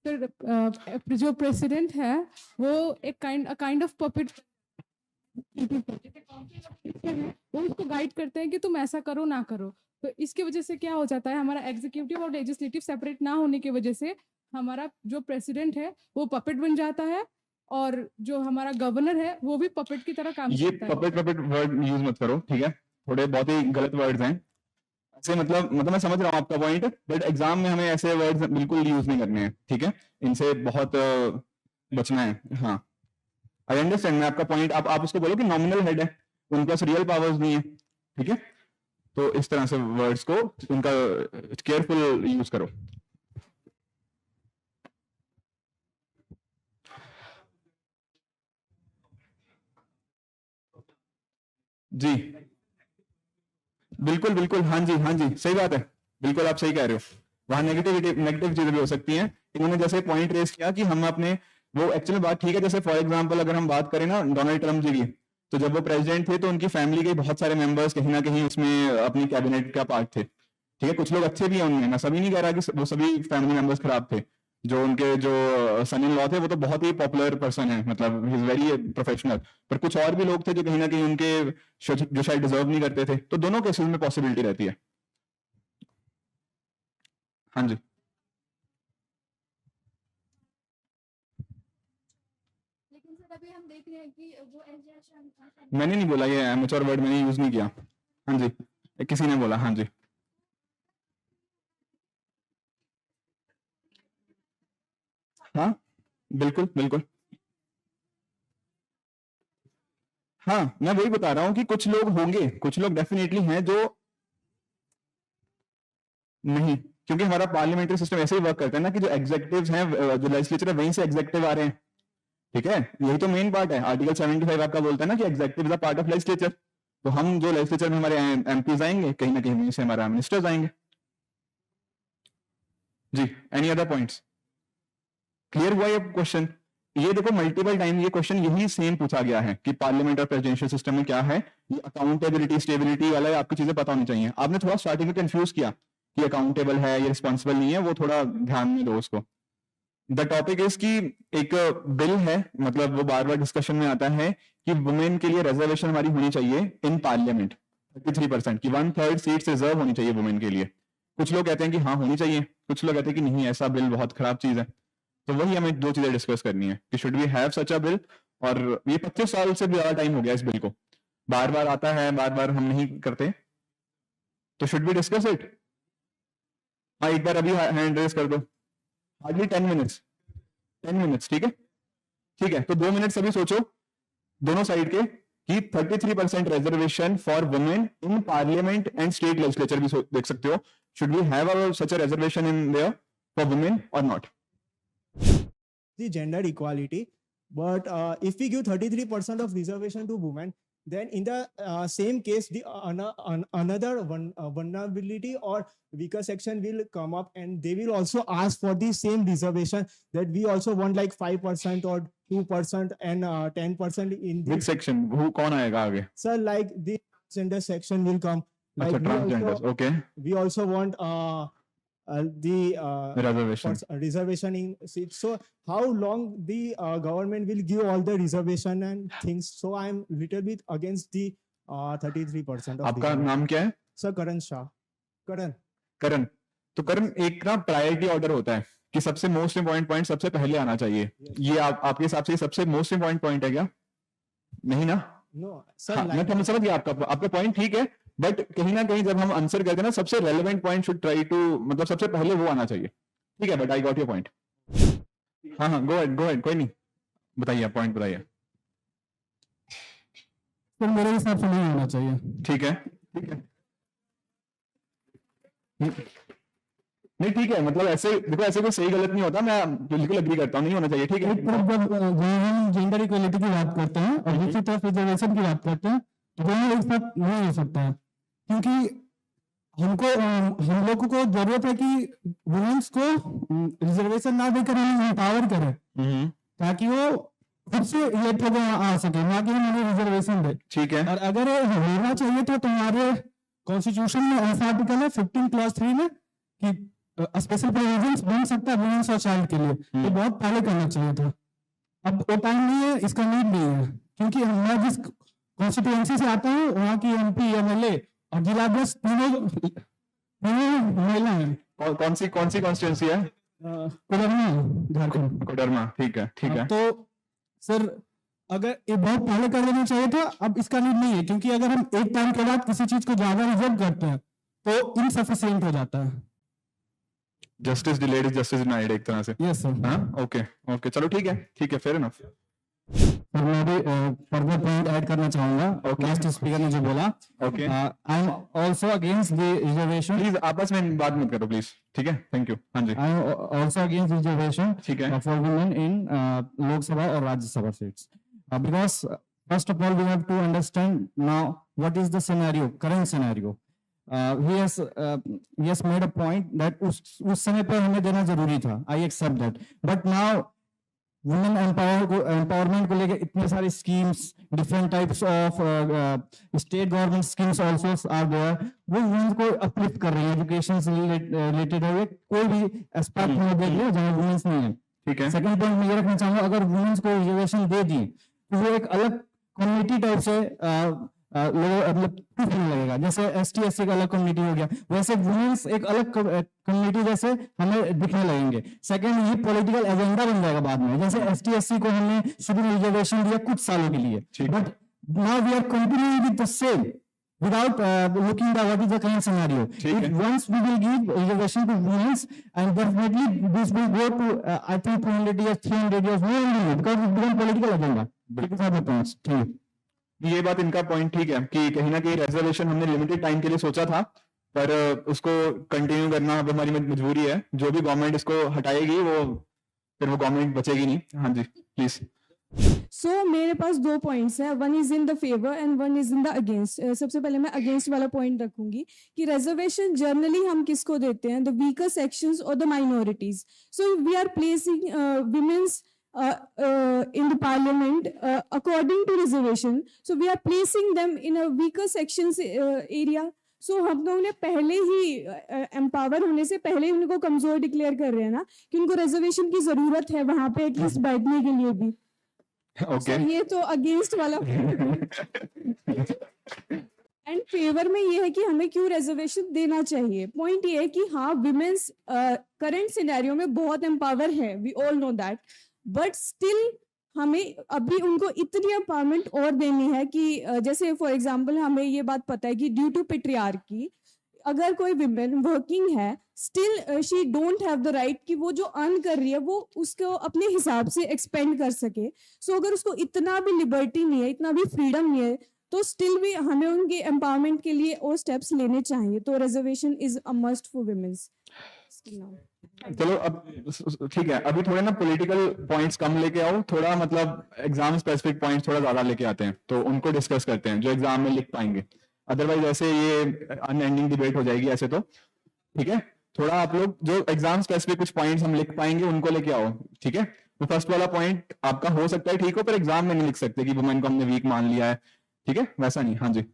जो प्रेसिडेंट है वो एक काइंड ऑफ पपेट वो उसको गाइड करते हैं कि तुम ऐसा करो ना करो। तो इसकी वजह से क्या हो जाता है, हमारा एग्जीक्यूटिव और लेजिस्लेटिव सेपरेट ना होने की वजह से हमारा जो प्रेसिडेंट है वो पपेट बन जाता है, और जो हमारा गवर्नर है वो भी पपेट की तरह काम ये करता है। पपेट वर्ड यूज मत करो, ठीक है, थोड़े बहुत ही गलत वर्ड्स हैं ऐसे, मतलब मैं समझ रहा हूँ आपका पॉइंट, बट एग्जाम में हमें ऐसे वर्ड्स बिल्कुल यूज नहीं करने हैं, ठीक है, इनसे बहुत बचना है। हाँ, आई अंडरस्टैंड, मैं आपका पॉइंट, आप उसको बोलो कि नॉमिनल हेड है, उनके पास रियल पावर्स नहीं है, ठीक है, तो इस तरह से वर्ड्स को उनका केयरफुल यूज करो। जी बिल्कुल बिल्कुल, हाँ जी, हाँ जी, सही बात है, बिल्कुल आप सही कह रहे हो, वहां नेगेटिव चीजें भी हो सकती हैं। इन्होंने जैसे पॉइंट रेस किया कि हम अपने, वो एक्चुअली बात ठीक है, जैसे फॉर एग्जांपल अगर हम बात करें ना डोनाल्ड ट्रम्प जी की, तो जब वो प्रेसिडेंट थे तो उनकी फैमिली के बहुत सारे मेंबर्स कहीं ना कहीं उसमें अपनी कैबिनेट का पार्ट थे, ठीक है, कुछ लोग अच्छे भी हैं उनमें, मैं सभी नहीं कह रहा कि वो सभी फैमिली मेंबर्स खराब थे। जो उनके जो सन इन लॉ थे वो तो बहुत ही पॉपुलर पर्सन है, मतलब ही इज वेरी प्रोफेशनल, पर कुछ और भी लोग थे जो कहीं ना कहीं उनके जो शायद डिजर्व नहीं करते थे, तो दोनों केसेस में पॉसिबिलिटी रहती है। हाँ जी, लेकिन सर अभी हम देख रहे हैं कि वो मैंने नहीं बोला, ये एमेच्योर वर्ड मैंने यूज नहीं किया। हाँ जी, किसी ने बोला, हाँ जी, हाँ बिल्कुल बिल्कुल, हाँ मैं वही बता रहा हूं कि कुछ लोग होंगे, कुछ लोग डेफिनेटली हैं जो नहीं, क्योंकि हमारा पार्लियामेंट्री सिस्टम ऐसे ही वर्क करता है ना कि जो एग्जीक्यूटिव्स हैं, जो लेजिस्लेचर है, वहीं से एग्जीक्यूटिव आ रहे हैं, ठीक है, यही तो मेन पार्ट है। आर्टिकल 75 आपका बोलता है ना कि executive is a part of legislature, तो हम जो लेजिस्लेचर में हमारे एमपीज आएंगे कहीं ना कहीं वहीं से हमारा मिनिस्टर्स आएंगे। जी, एनी अदर पॉइंट्स? क्लियर हुआ ये क्वेश्चन? ये देखो मल्टीपल टाइम ये क्वेश्चन यही सेम पूछा गया है कि पार्लियामेंट और प्रेसिडेंशियल सिस्टम में क्या है, ये अकाउंटेबिलिटी स्टेबिलिटी वाला आपकी चीजें पता होनी चाहिए। आपने थोड़ा स्टार्टिंग में कंफ्यूज किया कि अकाउंटेबल है, ये रिस्पॉन्सिबल नहीं है, वो थोड़ा ध्यान में दो उसको। द टॉपिक इज कि एक बिल है, मतलब वो बार बार डिस्कशन में आता है कि वुमेन के लिए रिजर्वेशन हमारी होनी चाहिए इन पार्लियामेंट 33% की, 1/3 सीट्स रिजर्व होनी चाहिए वुमेन के लिए। कुछ लोग कहते हैं कि हाँ होनी चाहिए, कुछ लोग कहते हैं कि नहीं, ऐसा बिल बहुत खराब चीज है। तो वही हमें दो चीजें डिस्कस करनी है कि should we have such a bill, और ये 25 साल से भी ज्यादा टाइम हो गया इस बिल को, बार बार आता है, बार बार हम नहीं करते, तो शुड वी डिस्कस इट? हाँ, एक बार अभी हैंड रेज कर दो, हार्डली 10 मिनट्स, 10 मिनट्स, ठीक है? ठीक है, तो 2 मिनट्स अभी सोचो दोनों साइड के कि 33% reservation for women in parliament and state legislature भी देख सकते हो, should we have such a reservation in there for women और not? the gender equality, but if we give 33% of reservation to women, then in the same case the another vulnerability or weaker section will come up, and they will also ask for the same reservation, that we also want like 5% or 2% and 10% in which the section, who कौन आएगा आगे? sir, like the gender section will come, like अच्छा, transgenders, okay, we also want the reservation, reservation in seats. So how long the government will give all the reservation and things? So I'm little bit against the 33% of आपका reservation. नाम क्या है? Sir Karan Shah. Karan. करण। तो करण, एक ना priority order होता है कि सबसे मोस्ट इंपॉर्टेंट पॉइंट सबसे पहले आना चाहिए, ये आपके हिसाब से सबसे मोस्ट इंपॉर्टेंट पॉइंट है क्या? नहीं ना? No, sir. हाँ, मैं like समझ गया आपका पॉइंट ठीक है, बट कहीं ना कहीं जब हम आंसर करते हैं ना, सबसे relevant point should try to, मतलब सबसे पहले वो आना चाहिए, ठीक है? But I got your point. हाँ हाँ, गो अहेड, कोई नहीं, बताइए, पॉइंट बताइए। तो मेरे हिसाब से नहीं होना चाहिए। ठीक है, ठीक है, नहीं ठीक है, मतलब ऐसे देखो, ऐसे कोई सही गलत नहीं होता, मैं बिल्कुल एग्री करता हूँ, नहीं होना चाहिए, ठीक है? एक तरफ जब हम जेंडर इक्वलिटी की बात करते हैं और दूसरी तरफ रिजर्वेशन की बात करते हैं, तो दोनों एक साथ नहीं हो सकता है, क्योंकि हम लोगों को जरूरत है कि वुमेन्स को रिजर्वेशन ना देकर उन्हें एम्पावर करें, ताकि वो खुद से इलेक्ट होकर आ सके, ना कि हम उन्हें रिजर्वेशन दे। ठीक है, और अगर ये होना चाहिए तो तुम्हारे कॉन्स्टिट्यूशन में ऐसा आर्टिकल है 15 क्लॉज 3 में कि स्पेशल प्रोविजंस बन सकता है वुमेन्स और चाइल्ड के लिए, तो बहुत पहले करना चाहिए था। अब वो टाइम नहीं है, इसका नीड नहीं है, क्योंकि मैं जिस कॉन्स्टिट्यूएंसी से आता हूँ वहाँ की MP, MLA और जिला अध्यक्ष तीनों महिला हैं। कौन सी कॉन्स्टिट्यूंसी है? कोडरमा, झारखंड। कोडरमा, ठीक है, ठीक है। तो सर अगर ये बहुत पहले कर देना चाहिए था, अब इसका नीड नहीं है, क्योंकि अगर हम एक टाइम के बाद किसी चीज को ज्यादा रिजर्व करते हैं तो इनसफिशिएंट हो जाता है। Justice delayed is justice denied, एक तरह से। Yes sir. हाँ, ओके, चलो ठीक है, फेयर इनफ। सर मैं भी फर्दर पॉइंट ऐड करना चाहूंगा, Okay. लास्ट स्पीकर ने जो बोला। Okay, I am also against the reservation. Please आपस में बात मत करो प्लीज, ठीक है? Thank you. हाँ जी, I am also against reservation ठीक है, for women in लोकसभा और Rajya Sabha seats, because first of all we have to understand now what is the scenario, current scenario. He has made a point that उस समय पर हमें देना जरूरी था, I accept that, but now women empowerment को लेकर इतने सारे schemes, different types of state government schemes also are there, वो वुमेन को अपलिफ्ट कर रही है, एजुकेशन से रिलेटेड है, कोई भी एस्पेक्ट में देख लो जहाँ वुमेन्स नहीं है। ठीक है, सेकंड पॉइंट मैं ये रखना चाहूंगा, अगर वुमेन्स को रिजर्वेशन दे दी तो वो एक अलग कम्युनिटी टाइप से लोगों मतलब फील लगेगा, जैसे ST SC का अलग कम्युनिटी हो गया, वैसे वुमेन्स एक अलग कम्युनिटी जैसे हमें दिखने लगेंगे। सेकंड, ये पॉलिटिकल एजेंडा बन जाएगा बाद में, जैसे ST SC को हमने शुरू में रिजर्वेशन दिया कुछ सालों के लिए, but now we are continuing with the same without looking at what is the current scenario. If once we will give reservation to women, and definitely this will go to I think 200 years, 300 years, no only because it becomes political agenda. Because of the points. ठीक है। ये बात इनका point ठीक है कि कहीं ना कहीं रिजर्वेशन हमने लिमिटेड टाइम के लिए सोचा था, पर उसको कंटिन्यू करना अब हमारी मजबूरी है। जो भी गवर्नमेंट इसको हटाएगी वो फिर वो गवर्नमेंट बचेगी नहीं। हाँ जी, प्लीज। सो मेरे पास 2 पॉइंट्स हैं, one is in the favour and one is in the against. सबसे पहले मैं अगेंस्ट वाला पॉइंट रखूंगी कि रिजर्वेशन जनरली हम किसको देते हैं, द वीकर सेक्शंस और the minorities. So we are placing womens in the parliament according to reservation, so we are placing them in a weaker sections area. So हम लोग ने पहले ही एम्पावर होने से पहले ही उनको कमजोर डिक्लेयर कर रहे हैं ना, कि उनको रिजर्वेशन की जरूरत है वहां पे एटलीस्ट बैठने के लिए भी। ओके, ये तो अगेंस्ट वाला। एंड फेवर में ये है कि हमें क्यों रिजर्वेशन देना चाहिए। पॉइंट ये है कि हाँ विमेन्स करंट सिनेरियो में बहुत एम्पावर है, we all know that, but still हमें अभी उनको इतनी एम्पावरमेंट और देनी है कि जैसे फॉर एग्जांपल हमें ये बात पता है कि ड्यू टू पेट्रियार्की अगर कोई विमेन वर्किंग है still she don't have the right कि वो जो अर्न कर रही है वो उसको अपने हिसाब से एक्सपेंड कर सके। सो अगर उसको इतना भी लिबर्टी नहीं है, इतना भी फ्रीडम नहीं है, तो स्टिल भी हमें उनके एम्पावरमेंट के लिए और स्टेप्स लेने चाहिए। तो reservation is a must for women's. चलो अब ठीक है, अभी थोड़े ना पॉलिटिकल पॉइंट्स कम लेके आओ, थोड़ा मतलब एग्जाम स्पेसिफिक पॉइंट्स थोड़ा ज्यादा लेके आते हैं, तो उनको डिस्कस करते हैं जो एग्जाम में लिख पाएंगे। अदरवाइज ऐसे ये अनएंडिंग डिबेट हो जाएगी ऐसे तो। ठीक है, थोड़ा आप लोग जो एग्जाम स्पेसिफिक कुछ पॉइंट्स हम लिख पाएंगे उनको लेके आओ। ठीक है, तो फर्स्ट वाला पॉइंट आपका हो सकता है ठीक हो, पर एग्जाम में नहीं लिख सकते कि वुमेन को हमने वीक मान लिया है। ठीक है, वैसा नहीं। हाँ जी,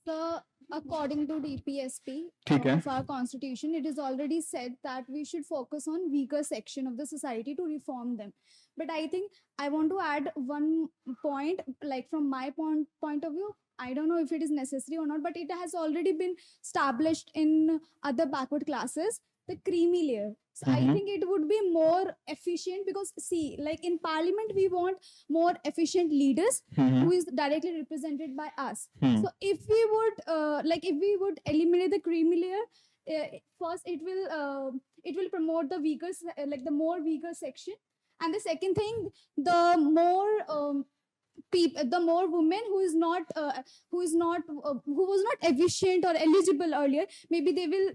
So, according to DPSP ठीक है। of our constitution, it is already said that we should focus on weaker section of the society to reform them. But I think I want to add one point, like from my point of view. I don't know if it is necessary or not, but it has already been established in other backward classes, the creamy layer. So I think it would be more efficient because see, like in parliament, we want more efficient leaders who is directly represented by us. So if we would if we would eliminate the creamy layer, first it will promote the weaker the more weaker section, and the second thing, the more the more women who was not efficient or eligible earlier, maybe they will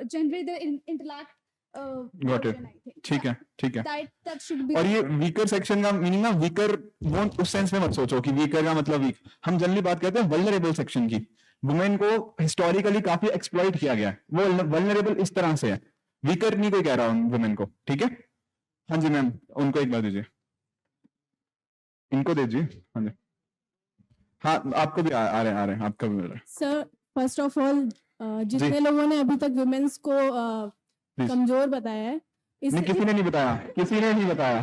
generate the intellect. Got it. version, I think. ठीक है, ठीक है। That should be. और ये weaker section का meaning ना, weaker वो उस सेंस में मत सोचो कि वीकर का मतलब वीक। हम जनरली बात करते हैं वल्नरेबल सेक्शन की। वुमेन को हिस्टोरिकली काफी एक्सप्लॉइट किया गया है, वो वल्नरेबल इस तरह से है, वीकर नहीं कोई कह रहा वुमेन को। ठीक है, हाँ जी मैम, उनको एक बार दीजिए, इनको दीजिए। हाँ जी, हाँ आपको भी आ रहे हैं, आपका भी मिल रहा है। सर फर्स्ट ऑफ ऑल जितने लोगों ने अभी तक वुमेन्स को कमजोर बताया है, नहीं, किसी ने नहीं बताया, किसी ने नहीं बताया।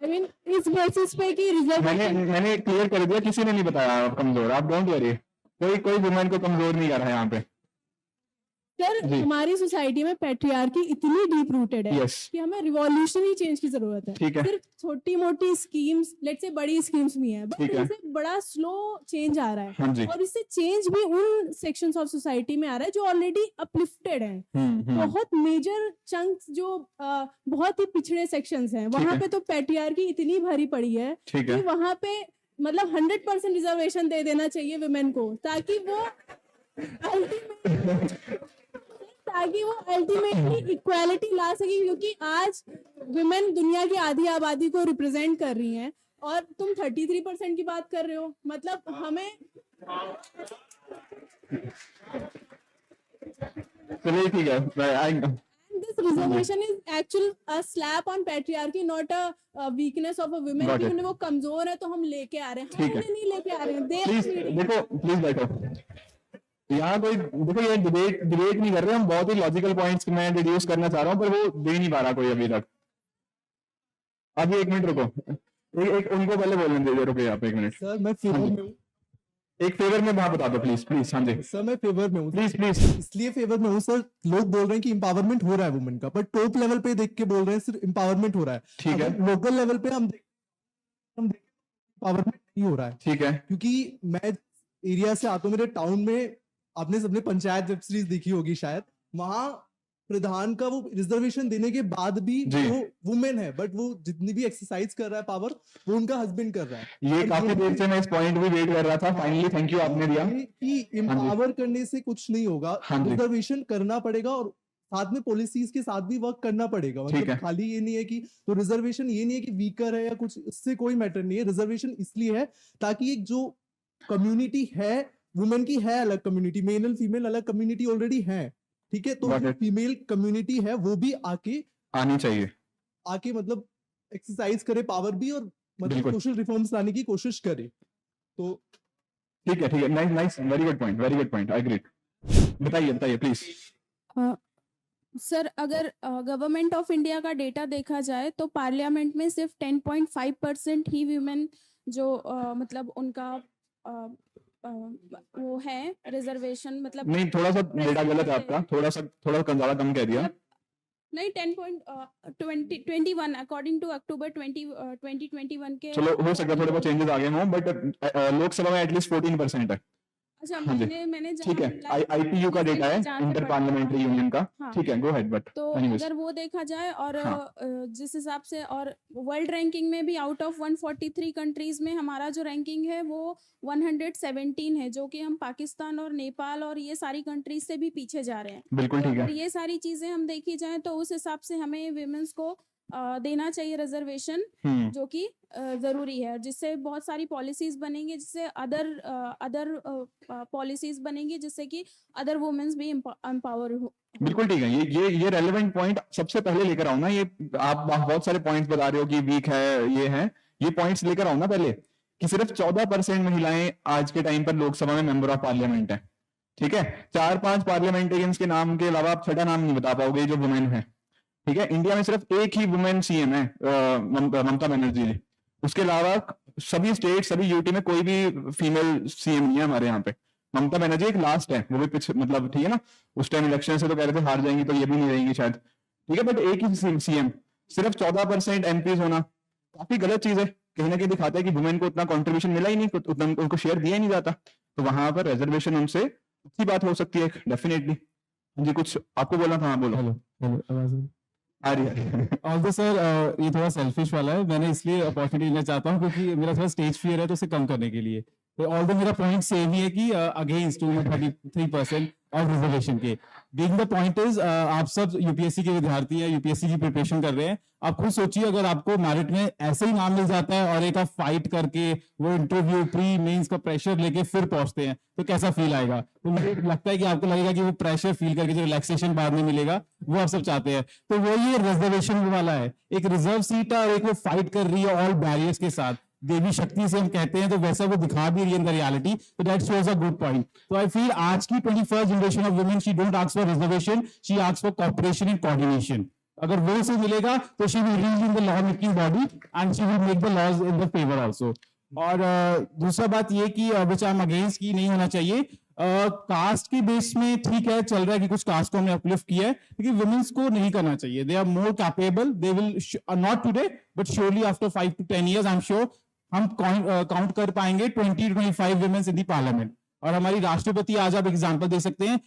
आई मीन इस बेसिस पे कि रिजर्वेशन मैंने क्लियर कर दिया, किसी ने नहीं बताया आप कमजोर, आप डोंट वरी, कोई वुमेन को कमजोर नहीं कर रहा है यहाँ पे। सर जी। हमारी सोसाइटी में पैट्रियार्की इतनी डीप रूटेड है यस, कि हमें रिवॉल्यूशनरी चेंज की जरूरत है। ठीक है, सिर्फ छोटी मोटी स्कीम्स, लेट्स से बड़ी स्कीम्स भी हैं, बट ठीक है। इनसे बड़ा स्लो चेंज आ रहा है, हाँ जी, और इससे चेंज भी उन सेक्शंस ऑफ सोसाइटी में आ रहा है जो ऑलरेडी अपलिफ्टेड हैं। बहुत मेजर चंक्स जो बहुत ही पिछड़े सेक्शंस हैं, वहां है। पे तो पैट्रियार्की इतनी भरी पड़ी है ठीक कि है, वहां पे मतलब 100% रिजर्वेशन दे देना चाहिए वुमेन को, ताकि वो अल्टीमेटली इक्वालिटी ला सके, क्योंकि आज वुमेन दुनिया की आधी आबादी को रिप्रेजेंट कर रही हैं, और तुम 33% की बात कर रहे हो। मतलब हमें चलिए ठीक है। this reservation is actual a slap on patriarchy, not a weakness of a woman Got कि it. उन्हें वो कमजोर है तो हम लेके आ रहे हैं, हम ठीक है। उन्हें नहीं लेके आ रहे हैं। They are please leading. देखो, प्लीज बैठो। यहाँ कोई देखो, ये डिबेट नहीं कर रहे हम, बहुत ही लॉजिकल पॉइंट्स मैं डिड्यूस करना चाह रहा हूँ, पर वो दे नहीं पा रहा कोई अभी तक। अभी एक मिनट रुको, एक उनको पहले बोलने दे, रुको आप एक मिनट। सर मैं फेवर में हूँ। एक फेवर में वहां बता दो प्लीज, प्लीज। हाँ जी, सर मैं फेवर में हूँ, प्लीज प्लीज। इसलिए फेवर में हूँ सर। लोग बोल रहे हैं कि इंपावरमेंट हो रहा है वुमेन का, पर टॉप लेवल पे देख के बोल रहे हैं सिर्फ इंपावरमेंट हो रहा है। ठीक है, लोकल लेवल पे हम इंपावरमेंट नहीं हो रहा है, ठीक है, क्योंकि मैं एरिया से आता हूँ, मेरे टाउन में आपने सबने पंचायत वेब सीरीज देखी होगी शायद, वहां प्रधान का वो रिजर्वेशन देने के बाद भी जी। वो वुमेन है, बट वो जितनी भी एक्सरसाइज कर रहा है पावर, वो उनका हस्बैंड कर रहा है। ये और काफी देर से मैं इस पॉइंट भी वेट कर रहा था, फाइनली थैंक यू आपने दिया। कि एम्पावर करने से कुछ नहीं होगा, हाँ जी। रिजर्वेशन करना पड़ेगा और साथ में पॉलिसीज के साथ भी वर्क करना पड़ेगा। ठीक है। मतलब खाली ये नहीं है कि, तो रिजर्वेशन ये नहीं है कि वीकर है या कुछ, इससे कोई मैटर नहीं है। रिजर्वेशन इसलिए है ताकि एक जो कम्युनिटी है वुमेन की, है अलग कम्युनिटी, मेल एंड फीमेल अलग कम्युनिटी ऑलरेडी है, ठीक है, तो Got it. फीमेल कम्युनिटी है वो भी आनी चाहिए। आके मतलब एक्सरसाइज करे पावर भी, और मतलब बिल्कुल। सोशल रिफॉर्म्स लाने की कोशिश करे। तो ठीक है, nice nice, very good point, very good point, I agree. बताइए बताइए प्लीज। सर अगर गवर्नमेंट ऑफ इंडिया का डेटा देखा जाए तो पार्लियामेंट में सिर्फ 10.5% ही वीमेन जो मतलब उनका वो है रिजर्वेशन मतलब नहीं, थोड़ा सा डेटा गलत है आपका, थोड़ा ज्यादा कम कह दिया। नहीं 10.21 अकॉर्डिंग टू अक्टूबर 2021 के। चलो हो सकता है थोड़े बहुत चेंजेस आ गए हों, बट लोकसभा में एटलीस्ट 14% है। अच्छा हाँ जी, मैंने ठीक है, IPU का डेटा है, इंटर पार्लियामेंट्री यूनियन का। हाँ। ठीक है, गो हेड। बट तो एनीवेज, अगर वो देखा जाए और हाँ। जिस हिसाब से और वर्ल्ड रैंकिंग में भी आउट ऑफ 143 कंट्रीज में हमारा जो रैंकिंग है वो 117 है, जो कि हम पाकिस्तान और नेपाल और ये सारी कंट्रीज से भी पीछे जा रहे हैं। बिल्कुल तो ठीक अगर है। ये सारी चीजें हम देखी जाए तो उस हिसाब से हमें विमेंस को देना चाहिए रिजर्वेशन, जो कि जरूरी है, जिससे बहुत सारी पॉलिसीज बनेंगी, जिससे अदर पॉलिसीज बनेंगी, जिससे कि अदर वुमेन्स भी एम्पावर हो। बिल्कुल ठीक है, ये रेलेवेंट पॉइंट सबसे पहले लेकर आओ ना। ये आप बहुत सारे पॉइंट्स बता रहे हो कि वीक है, ये पॉइंट्स लेकर आओ ना पहले, कि सिर्फ 14% महिलाएं आज के टाइम पर लोकसभा में मेंबर ऑफ पार्लियामेंट है। ठीक है, 4-5 पार्लियामेंटेरियंस के नाम के अलावा आप छठा नाम नहीं बता पाओगे जो वुमेन है। ठीक है, इंडिया में सिर्फ एक ही वुमेन CM है, ममता बनर्जी जी। उसके अलावा सभी स्टेट, सभी यूटी में कोई भी फीमेल CM नहीं है हमारे यहाँ पे। ममता बनर्जी एक लास्ट है, वो भी मतलब ठीक है ना, उस टाइम इलेक्शन से तो कह रहे थे हार जाएंगी, तो ये भी नहीं रहेंगी शायद। ठीक है, बट एक ही CM, सिर्फ 14% MPs होना काफी गलत चीज है। कहीं ना कहीं दिखाता है कि वुमेन को उतना कंट्रीब्यूशन मिला ही नहीं, उतना उनको शेयर दिया ही नहीं जाता। तो वहां पर रिजर्वेशन उनसे अच्छी बात हो सकती है डेफिनेटली। जी, कुछ आपको बोलना था? हाँ, बोलो। हेलो, आवाज आ रही है। ऑल्दो सर, ये थोड़ा सेल्फिश वाला है, मैंने इसलिए अपॉर्चुनिटी लेना चाहता हूँ क्योंकि मेरा थोड़ा स्टेज फियर है, तो उसे कम करने के लिए। तो ऑल्दो मेरा पॉइंट सेम ही है कि अगेंस्ट 33% ऑफ रिजर्वेशन के। बीइंग द पॉइंट इज, आप सब यूपीएससी के विद्यार्थी हैं, यूपीएससी की प्रिपरेशन कर रहे हैं। आप खुद सोचिए, अगर आपको मेरिट में ऐसे ही नाम मिल जाता है और एक आप फाइट करके वो इंटरव्यू प्री मेंस का प्रेशर लेके फिर पहुंचते हैं, तो कैसा फील आएगा? तो मुझे लगता है कि आपको लगेगा कि वो प्रेशर फील करके जो रिलैक्सेशन बाद में मिलेगा वो आप सब चाहते हैं। तो वो ये रिजर्वेशन वाला है, एक रिजर्व सीट है और एक वो फाइट कर रही है ऑल बैरियर्स के साथ, देवी शक्ति से हम कहते हैं, तो वैसा वो दिखा भी रही है इन द रियलिटी। तो that shows a good point. तो आई फील आज की 21st generation of women, she don't ask for reservation, she ask for cooperation and coordination. अगर वो उसे मिलेगा तो she will read in the law making body and she will make the laws in the favour also. और दूसरा बात ये कि विच आई एम अगेंस्ट की नहीं होना चाहिए। कास्ट के बेस में ठीक है, चल रहा है कि कुछ कास्ट को हमने अपलिफ्ट किया है, लेकिन वुमेन्स को नहीं करना चाहिए। They are more capable, they will not today but surely after 5 to 10 years I am sure हम काउंट कर पाएंगे 20 to 25 womens in the parliament. और हमारी राष्ट्रपति, आज आप एग्जांपल दे सकते हैं,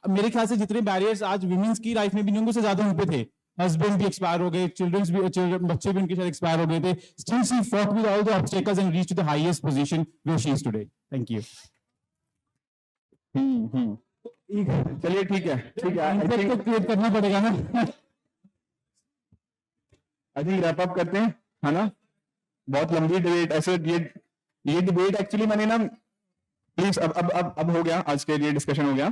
मेरे ख्याल से जितने बैरियर्स आज वुमेन्स की लाइफ में भी नहीं होंगे, उससे ज्यादा उन पे थे। हस्बैंड भी एक्सपायर हो गए, बच्चे भी उनके साथ एक्सपायर हो गए थे, still she fought with all the obstacles and reached the highest position where she is today. Thank you. चलिए, ठीक है, क्रिएट करना पड़ेगा ना। आई थिंक रैप अप करते हैं, है ना? बहुत लंबी डिबेट, ऐसे ये डिबेट एक्चुअली मैंने ना, प्लीज अब हो गया, आज के लिए डिस्कशन हो गया।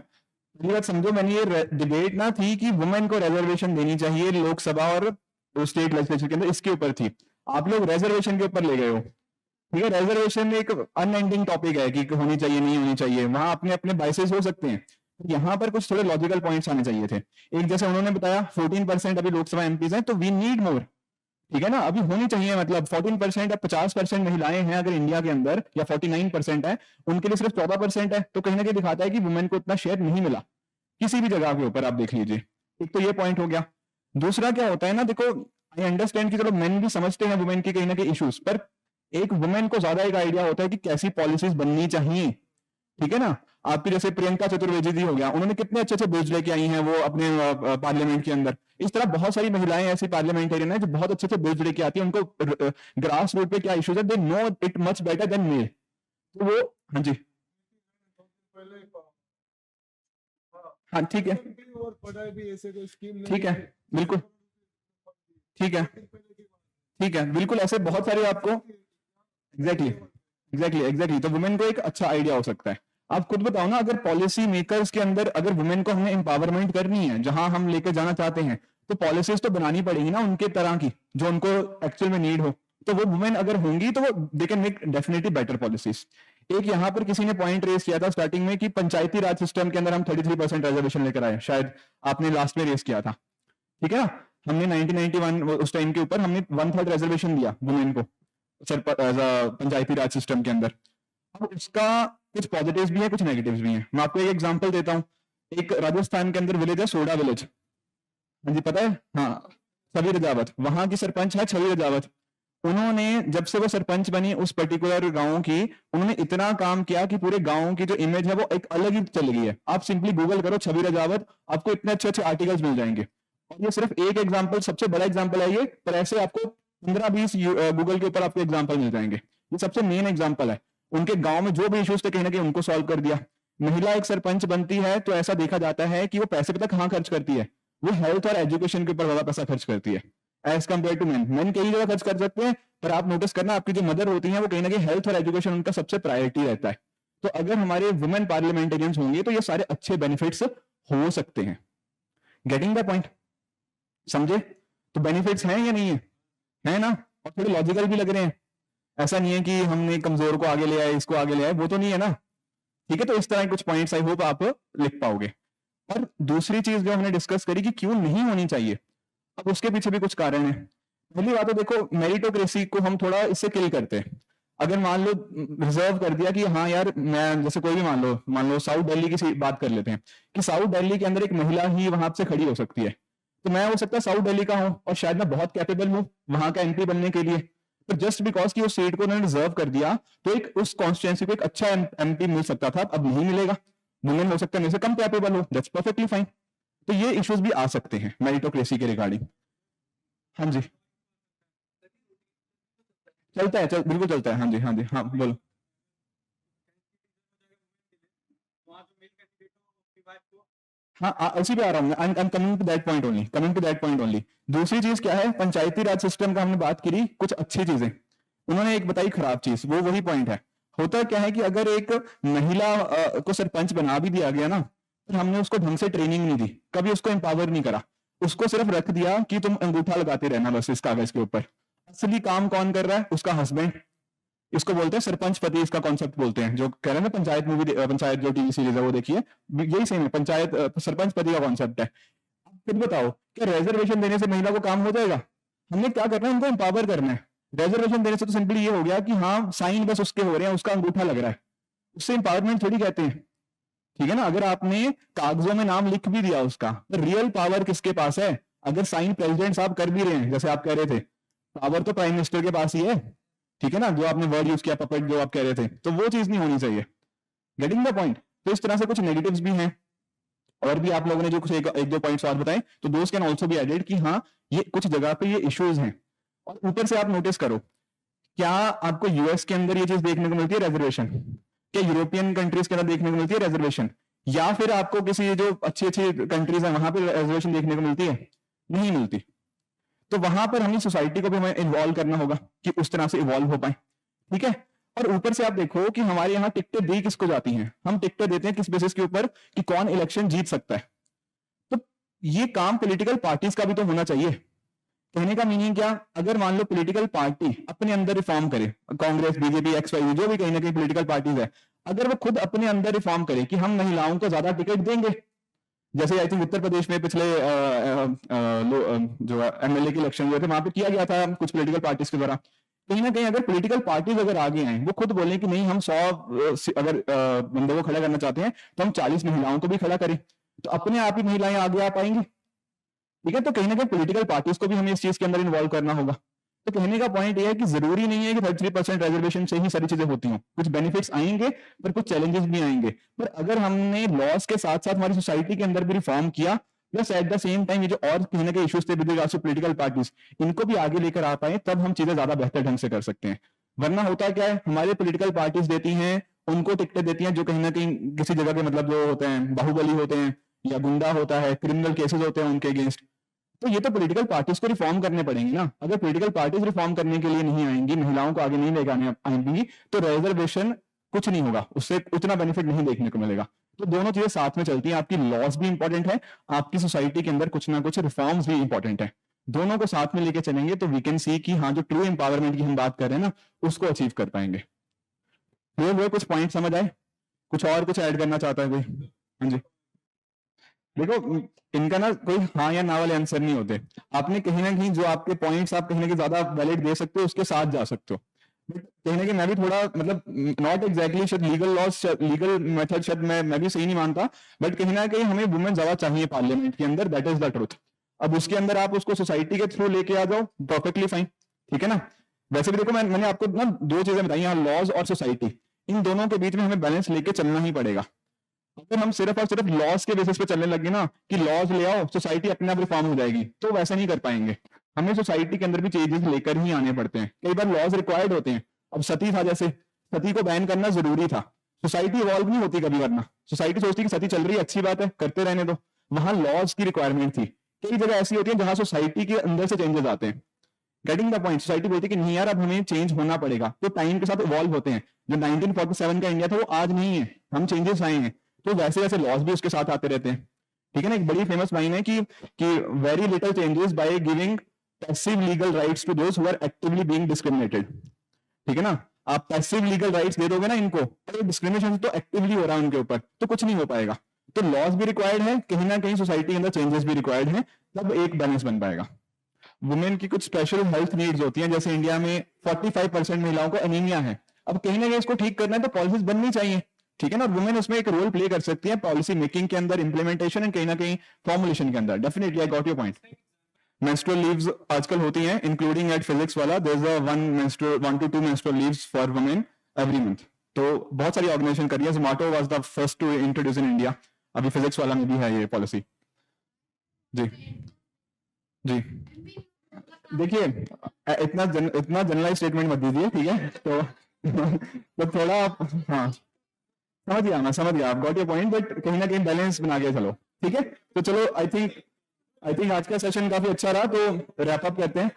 पहली बात समझो, मैंने ये डिबेट ना थी कि वुमेन को रिजर्वेशन देनी चाहिए लोकसभा और स्टेट लेजिस्लेचर के अंदर, इसके ऊपर थी। आप लोग रिजर्वेशन के ऊपर ले गए हो। ठीक है, रिजर्वेशन एक अनएंडिंग टॉपिक है कि होनी चाहिए नहीं होनी चाहिए, वहां अपने अपने बाइसेस हो सकते हैं। यहाँ पर कुछ थोड़े लॉजिकल पॉइंट्स आने चाहिए थे। एक, जैसे उन्होंने बताया 14% अभी लोकसभा एमपीज हैं, तो वी नीड मोर। ठीक है ना, अभी होनी चाहिए, मतलब 14% या 50% महिलाएं हैं अगर इंडिया के अंदर, या 49% है, उनके लिए सिर्फ 14% है, तो कहीं ना कहीं दिखाता है कि वुमेन को उतना शेयर नहीं मिला किसी भी जगह के ऊपर। आप देख लीजिए, एक तो ये पॉइंट हो गया। दूसरा क्या होता है ना, देखो आई अंडरस्टैंड कि चलो मेन भी समझते हैं वुमेन के कहीं ना कहीं इश्यूज, पर एक वुमेन को ज्यादा एक आइडिया होता है कि कैसी पॉलिसीज बननी चाहिए। ठीक है ना, आपकी जैसे प्रियंका चतुर्वेदी जी हो गया, उन्होंने कितने अच्छे अच्छे बिल्स लेके आई हैं वो अपने पार्लियामेंट के अंदर। इस तरह बहुत सारी महिलाएं ऐसी पार्लियामेंटेरियन है जो बहुत अच्छे अच्छे बिल्स लेके आती है, उनको ग्रास रूट पे क्या इश्यूज है, they know it much better than male. तो वो, हाँ जी, हाँ ठीक है, ठीक है, बिल्कुल ठीक है, बिल्कुल ऐसे बहुत सारे आपको एग्जैक्टली तो वुमेन को एक अच्छा आइडिया हो सकता है। आप खुद बताओ ना, अगर पॉलिसी मेकर्स के अंदर अगर वुमेन को हमने एम्पावरमेंट करनी है, जहां हम लेकर जाना चाहते हैं, तो पॉलिसीज तो बनानी पड़ेगी ना उनके तरह की जो उनको एक्चुअल में नीड हो। तो वो वुमेन अगर होंगी तो वो they can make definitely better policies. एक यहाँ पर किसी ने पॉइंट रेस किया था स्टार्टिंग में कि पंचायती राज सिस्टम के अंदर हम 33% रिजर्वेशन लेकर आए, शायद आपने लास्ट में रेस किया था। ठीक है ना, हमने 1991 उस टाइम के ऊपर हमने 1/3 रिजर्वेशन दिया वुमेन को पंचायती राज सिस्टम के अंदर। अब उसका कुछ पॉजिटिव्स भी है, कुछ नेगेटिव्स भी हैं। मैं आपको एक एग्जांपल देता हूँ। एक राजस्थान के अंदर विलेज है सोडा विलेज, हाँ जी पता है, हाँ, छवि रजावत, वहां की सरपंच है छवि रजावत। उन्होंने जब से वो सरपंच बनी उस पर्टिकुलर गांव की, उन्होंने इतना काम किया कि पूरे गांव की जो इमेज है वो एक अलग ही चल गई है। आप सिंपली गूगल करो छवि रजावत, आपको इतने अच्छे अच्छे आर्टिकल्स मिल जाएंगे। और ये सिर्फ एक एग्जाम्पल, सबसे बड़ा एग्जाम्पल है ये, पर ऐसे आपको 15-20 गूगल के ऊपर आपको एग्जाम्पल मिल जाएंगे। ये सबसे मेन एग्जाम्पल है। उनके गांव में जो भी इश्यूज थे कहीं ना कहीं उनको सॉल्व कर दिया। महिला एक सरपंच बनती है तो ऐसा देखा जाता है कि वो पैसे पता कहाँ खर्च करती है, वो हेल्थ और एजुकेशन के ऊपर ज्यादा पैसा खर्च करती है as compare to men. Men कई जगह खर्च कर सकते हैं, पर आप नोटिस करना आपकी जो मदर होती है वो कहीं ना कहीं हेल्थ और एजुकेशन उनका सबसे प्रायोरिटी रहता है। तो अगर हमारे वुमेन पार्लियामेंटेरियंस होंगे तो ये सारे अच्छे बेनिफिट्स हो सकते हैं। गेटिंग द पॉइंट, समझे? तो बेनिफिट्स हैं या नहीं है? है ना? और थोड़े लॉजिकल भी लग रहे हैं। ऐसा नहीं है कि हमने कमजोर को आगे ले आए, इसको आगे ले आए, वो तो नहीं है ना। ठीक है, तो इस तरह के कुछ पॉइंट्स आई होप आप लिख पाओगे। और दूसरी चीज जो हमने डिस्कस करी कि क्यों नहीं होनी चाहिए, अब उसके पीछे भी कुछ कारण है। पहली बात तो देखो, मेरिटोक्रेसी को हम थोड़ा इससे किल करते हैं। अगर मान लो रिजर्व कर दिया कि हाँ यार, मैं जैसे कोई भी मान लो साउथ दिल्ली की बात कर लेते हैं कि साउथ दिल्ली के अंदर एक महिला ही वहां से खड़ी हो सकती है, तो मैं हो सकता है साउथ दिल्ली का हूं और शायद मैं बहुत कैपेबल हूं वहां का एमपी बनने के लिए, पर जस्ट बिकॉज कि उस सीट को उन्होंने रिजर्व कर दिया तो एक उस कॉन्स्टिट्यूएंसी को एक अच्छा एमपी मिल सकता था, अब नहीं मिलेगा। वुमेन हो सकता है मेरे से कम कैपेबल हो, दैट्स परफेक्टली फाइन। तो ये इश्यूज भी आ सकते हैं मेरिटोक्रेसी के रिगार्डिंग। हाँ जी, चलता है, बिल्कुल चलता है। हाँ जी, हाँ जी, हाँ बोलो। हाँ, उसी पे आ रहा हूँ, I am coming to that point only, दूसरी चीज क्या है, पंचायती राज सिस्टम का हमने बात करी, कुछ अच्छी चीजें उन्होंने एक बताई, खराब चीज वो वही पॉइंट है। होता क्या है कि अगर एक महिला को सरपंच बना भी दिया गया ना, तो हमने उसको ढंग से ट्रेनिंग नहीं दी, कभी उसको एम्पावर नहीं करा, उसको सिर्फ रख दिया कि तुम अंगूठा लगाते रहना बस इस कागज के ऊपर। असली काम कौन कर रहा है? उसका हस्बैंड। इसको बोलते हैं सरपंच पति, इसका कॉन्सेप्ट बोलते हैं, जो कह रहे हैं ना पंचायत मूवी, पंचायत जो टीवी सीरीज है वो देखिए, यही सेम है, पंचायत सरपंच पति का कॉन्सेप्ट है। फिर बताओ क्या रिजर्वेशन देने से महिला को काम हो जाएगा? हमने क्या करना है, उनको एम्पावर करना है। रिजर्वेशन देने से तो सिंपली ये हो गया कि हाँ साइन बस उसके हो रहे हैं, उसका अंगूठा लग रहा है, उससे एम्पावरमेंट थोड़ी कहते हैं। ठीक है ना? अगर आपने कागजों में नाम लिख भी दिया उसका, तो रियल पावर किसके पास है? अगर साइन प्रेसिडेंट साहब कर भी रहे हैं जैसे आप कह रहे थे, पावर तो प्राइम मिनिस्टर के पास ही है। ठीक है ना? जो आपने वर्ड यूज किया पपेट, जो आप कह रहे थे, तो वो चीज नहीं होनी चाहिए। Getting the point? तो इस तरह से कुछ नेगेटिव्स भी हैं, और भी आप लोगों ने जो कुछ एक दो पॉइंट्स और बताए, तो दोस्त कैन ऑल्सो बी एडेड कि हाँ ये कुछ जगह पे ये इश्यूज हैं। और ऊपर से आप नोटिस करो, क्या आपको यूएस के अंदर ये चीज देखने को मिलती है रिजर्वेशन? क्या यूरोपियन कंट्रीज के अंदर देखने को मिलती है रिजर्वेशन? या फिर आपको किसी जो अच्छी अच्छी कंट्रीज है वहां पे रिजर्वेशन देखने को मिलती है? नहीं मिलती। तो वहां पर हमें सोसाइटी को भी हमें इन्वॉल्व करना होगा कि उस तरह से इवॉल्व हो पाए। ठीक है? और ऊपर से आप देखो कि हमारे यहाँ टिकटें दी किसको जाती हैं? हम टिकटें देते हैं किस बेसिस के ऊपर कि कौन इलेक्शन जीत सकता है। तो ये काम पॉलिटिकल पार्टीज का भी तो होना चाहिए। कहने का मीनिंग क्या? अगर मान लो पॉलिटिकल पार्टी अपने अंदर रिफॉर्म करे, कांग्रेस, बीजेपी, एक्सवाई, जो भी कहीं ना कहीं पॉलिटिकल पार्टीज है, अगर वो खुद अपने अंदर रिफॉर्म करे कि हम महिलाओं को ज्यादा टिकट देंगे, जैसे आई थिंक उत्तर प्रदेश में पिछले जो एमएलए के इलेक्शन हुए थे वहां पे किया गया था कुछ पॉलिटिकल पार्टीज के द्वारा, कहीं ना कहीं अगर पॉलिटिकल पार्टीज अगर आगे आए, वो खुद बोले कि नहीं हम 100 अगर बंदों को खड़ा करना चाहते हैं तो हम 40 महिलाओं को भी खड़ा करें, तो अपने आप ही महिलाएं आगे आ पाएंगी। ठीक है? तो कहीं ना कहीं पॉलिटिकल पार्टीज को भी हमें इस चीज के अंदर इन्वॉल्व करना होगा। तो कहने का पॉइंट यह है कि जरूरी नहीं है कि 33% रिजर्वेशन से ही सारी चीजें होती हों, कुछ बेनिफिट्स आएंगे पर कुछ चैलेंजेस भी आएंगे। पर अगर हमने लॉस के साथ साथ हमारी सोसाइटी के अंदर भी रिफॉर्म किया, plus at the same time ये जो और कहीं ना कहीं इश्यूज थे with regards to political parties, इनको भी आगे लेकर आ पाए, तब हम चीजें ज्यादा बेहतर ढंग से कर सकते हैं। वरना होता क्या है, हमारे पॉलिटिकल पार्टीज देती हैं, उनको टिकटें देती हैं जो कहीं ना कहीं किसी जगह के मतलब जो होते हैं बाहुबली होते हैं या गुंडा होता है, क्रिमिनल केसेस होते हैं उनके अगेंस्ट। तो ये तो पॉलिटिकल पार्टीज को रिफॉर्म करने पड़ेंगे ना। अगर पॉलिटिकल पार्टीज रिफॉर्म करने के लिए नहीं आएंगी, महिलाओं को आगे नहीं लेकर आएंगी, तो रिजर्वेशन कुछ नहीं होगा, उससे उतना बेनिफिट नहीं देखने को मिलेगा। तो दोनों चीजें साथ में चलती हैं, आपकी लॉस भी इंपॉर्टेंट है, आपकी सोसाइटी के अंदर कुछ ना कुछ रिफॉर्म्स भी इंपॉर्टेंट है। दोनों को साथ में लेके चलेंगे तो वी कैन सी कि हाँ जो ट्रू एम्पावरमेंट की हम बात कर रहे हैं ना, उसको अचीव कर पाएंगे। वो कुछ पॉइंट समझ आए? कुछ और कुछ ऐड करना चाहता है कोई? हाँ जी, देखो इनका ना कोई हाँ या ना वाले आंसर नहीं होते। आपने कहीं ना कहीं जो आपके पॉइंट्स आप कहीं ना कहीं ज्यादा वैलिड दे सकते हो, उसके साथ जा सकते हो। कहीं ना कहीं मैं भी थोड़ा मतलब नॉट एग्जैक्टली शायद लीगल मेथड शायद मैं भी सही नहीं मानता, बट कहीं ना कहीं हमें वुमेन ज्यादा चाहिए पार्लियामेंट के अंदर, दैट इज द ट्रुथ। अब उसके अंदर आप उसको सोसाइटी के थ्रू लेके आ जाओ, परफेक्टली फाइन, ठीक है ना। वैसे भी देखो मैंने आपको ना दो चीजें बताई यहाँ, लॉज और सोसाइटी, इन दोनों के बीच में हमें बैलेंस लेके चलना ही पड़ेगा। अगर हम सिर्फ और सिर्फ लॉज के बेसिस पे चलने लगे ना कि लॉज ले आओ सोसाइटी अपने आप रिफॉर्म हो जाएगी, तो वैसा नहीं कर पाएंगे। हमें सोसाइटी के अंदर भी चेंजेस लेकर ही आने पड़ते हैं। कई बार लॉज रिक्वायर्ड होते हैं। अब सती था, जैसे सती को बैन करना जरूरी था, सोसाइटी इवॉल्व नहीं होती कभी, वरना सोसाइटी सोचती कि सती चल रही है अच्छी बात है करते रहने दो, वहां लॉज की रिक्वायरमेंट थी। कई जगह ऐसी होती है जहां सोसाइटी के अंदर से चेंजेस आते हैं, गेटिंग द पॉइंट। सोसाइटी बोलती है कि नहीं यार अब हमें चेंज होना पड़ेगा, तो टाइम के साथ इवॉल्व होते हैं। जो 1947 का इंडिया था वो आज नहीं है, हम चेंजेस आए हैं, तो वैसे वैसे लॉज भी उसके साथ आते रहते हैं, ठीक है ना। एक बड़ी फेमस लाइन है कि very little changes by giving passive legal rights to those who are actively being discriminated, ठीक है ना। आप पैसिव लीगल राइट्स दे दोगे ना इनको, तो डिस्क्रिमिनेशन तो एक्टिवली हो रहा है उनके ऊपर, तो कुछ नहीं हो पाएगा। तो लॉज भी रिक्वायर्ड है, कहीं ना कहीं सोसाइटी के अंदर चेंजेस भी रिक्वायर्ड है, तब एक बैलेंस बन पाएगा। वुमेन की कुछ स्पेशल हेल्थ नीड्स होती हैं, जैसे इंडिया में 45% महिलाओं को एनीमिया है। अब कहीं ना कहीं इसको ठीक करना है तो पॉलिसीज बननी चाहिए, ठीक है ना। वुमेन उसमें एक रोल प्ले कर सकती है पॉलिसी मेकिंग के अंदर, इंप्लीमेंटेशन एंड कहीं ना कहीं फॉर्मुलेशन के अंदर। Definitely I got your point. Menstrual leaves आजकल होती हैं, including at Physics Wallah, there is a 1 to 2 menstrual leaves for women every month. तो बहुत सारी ऑर्गेनाइजेशन कर रही है, Zomato was the first to introduce in India. अभी फिजिक्स वाला में भी है ये पॉलिसी। जी जी देखिए इतना जनरलाइज स्टेटमेंट मत दीजिए, ठीक है। तो थोड़ा हाँ समझ गया आप गॉट योर पॉइंट, बट कहीं ना कहीं बैलेंस बना के चलो, ठीक है। तो चलो आई थिंक आज का सेशन काफी अच्छा रहा, तो रैप अप करते हैं।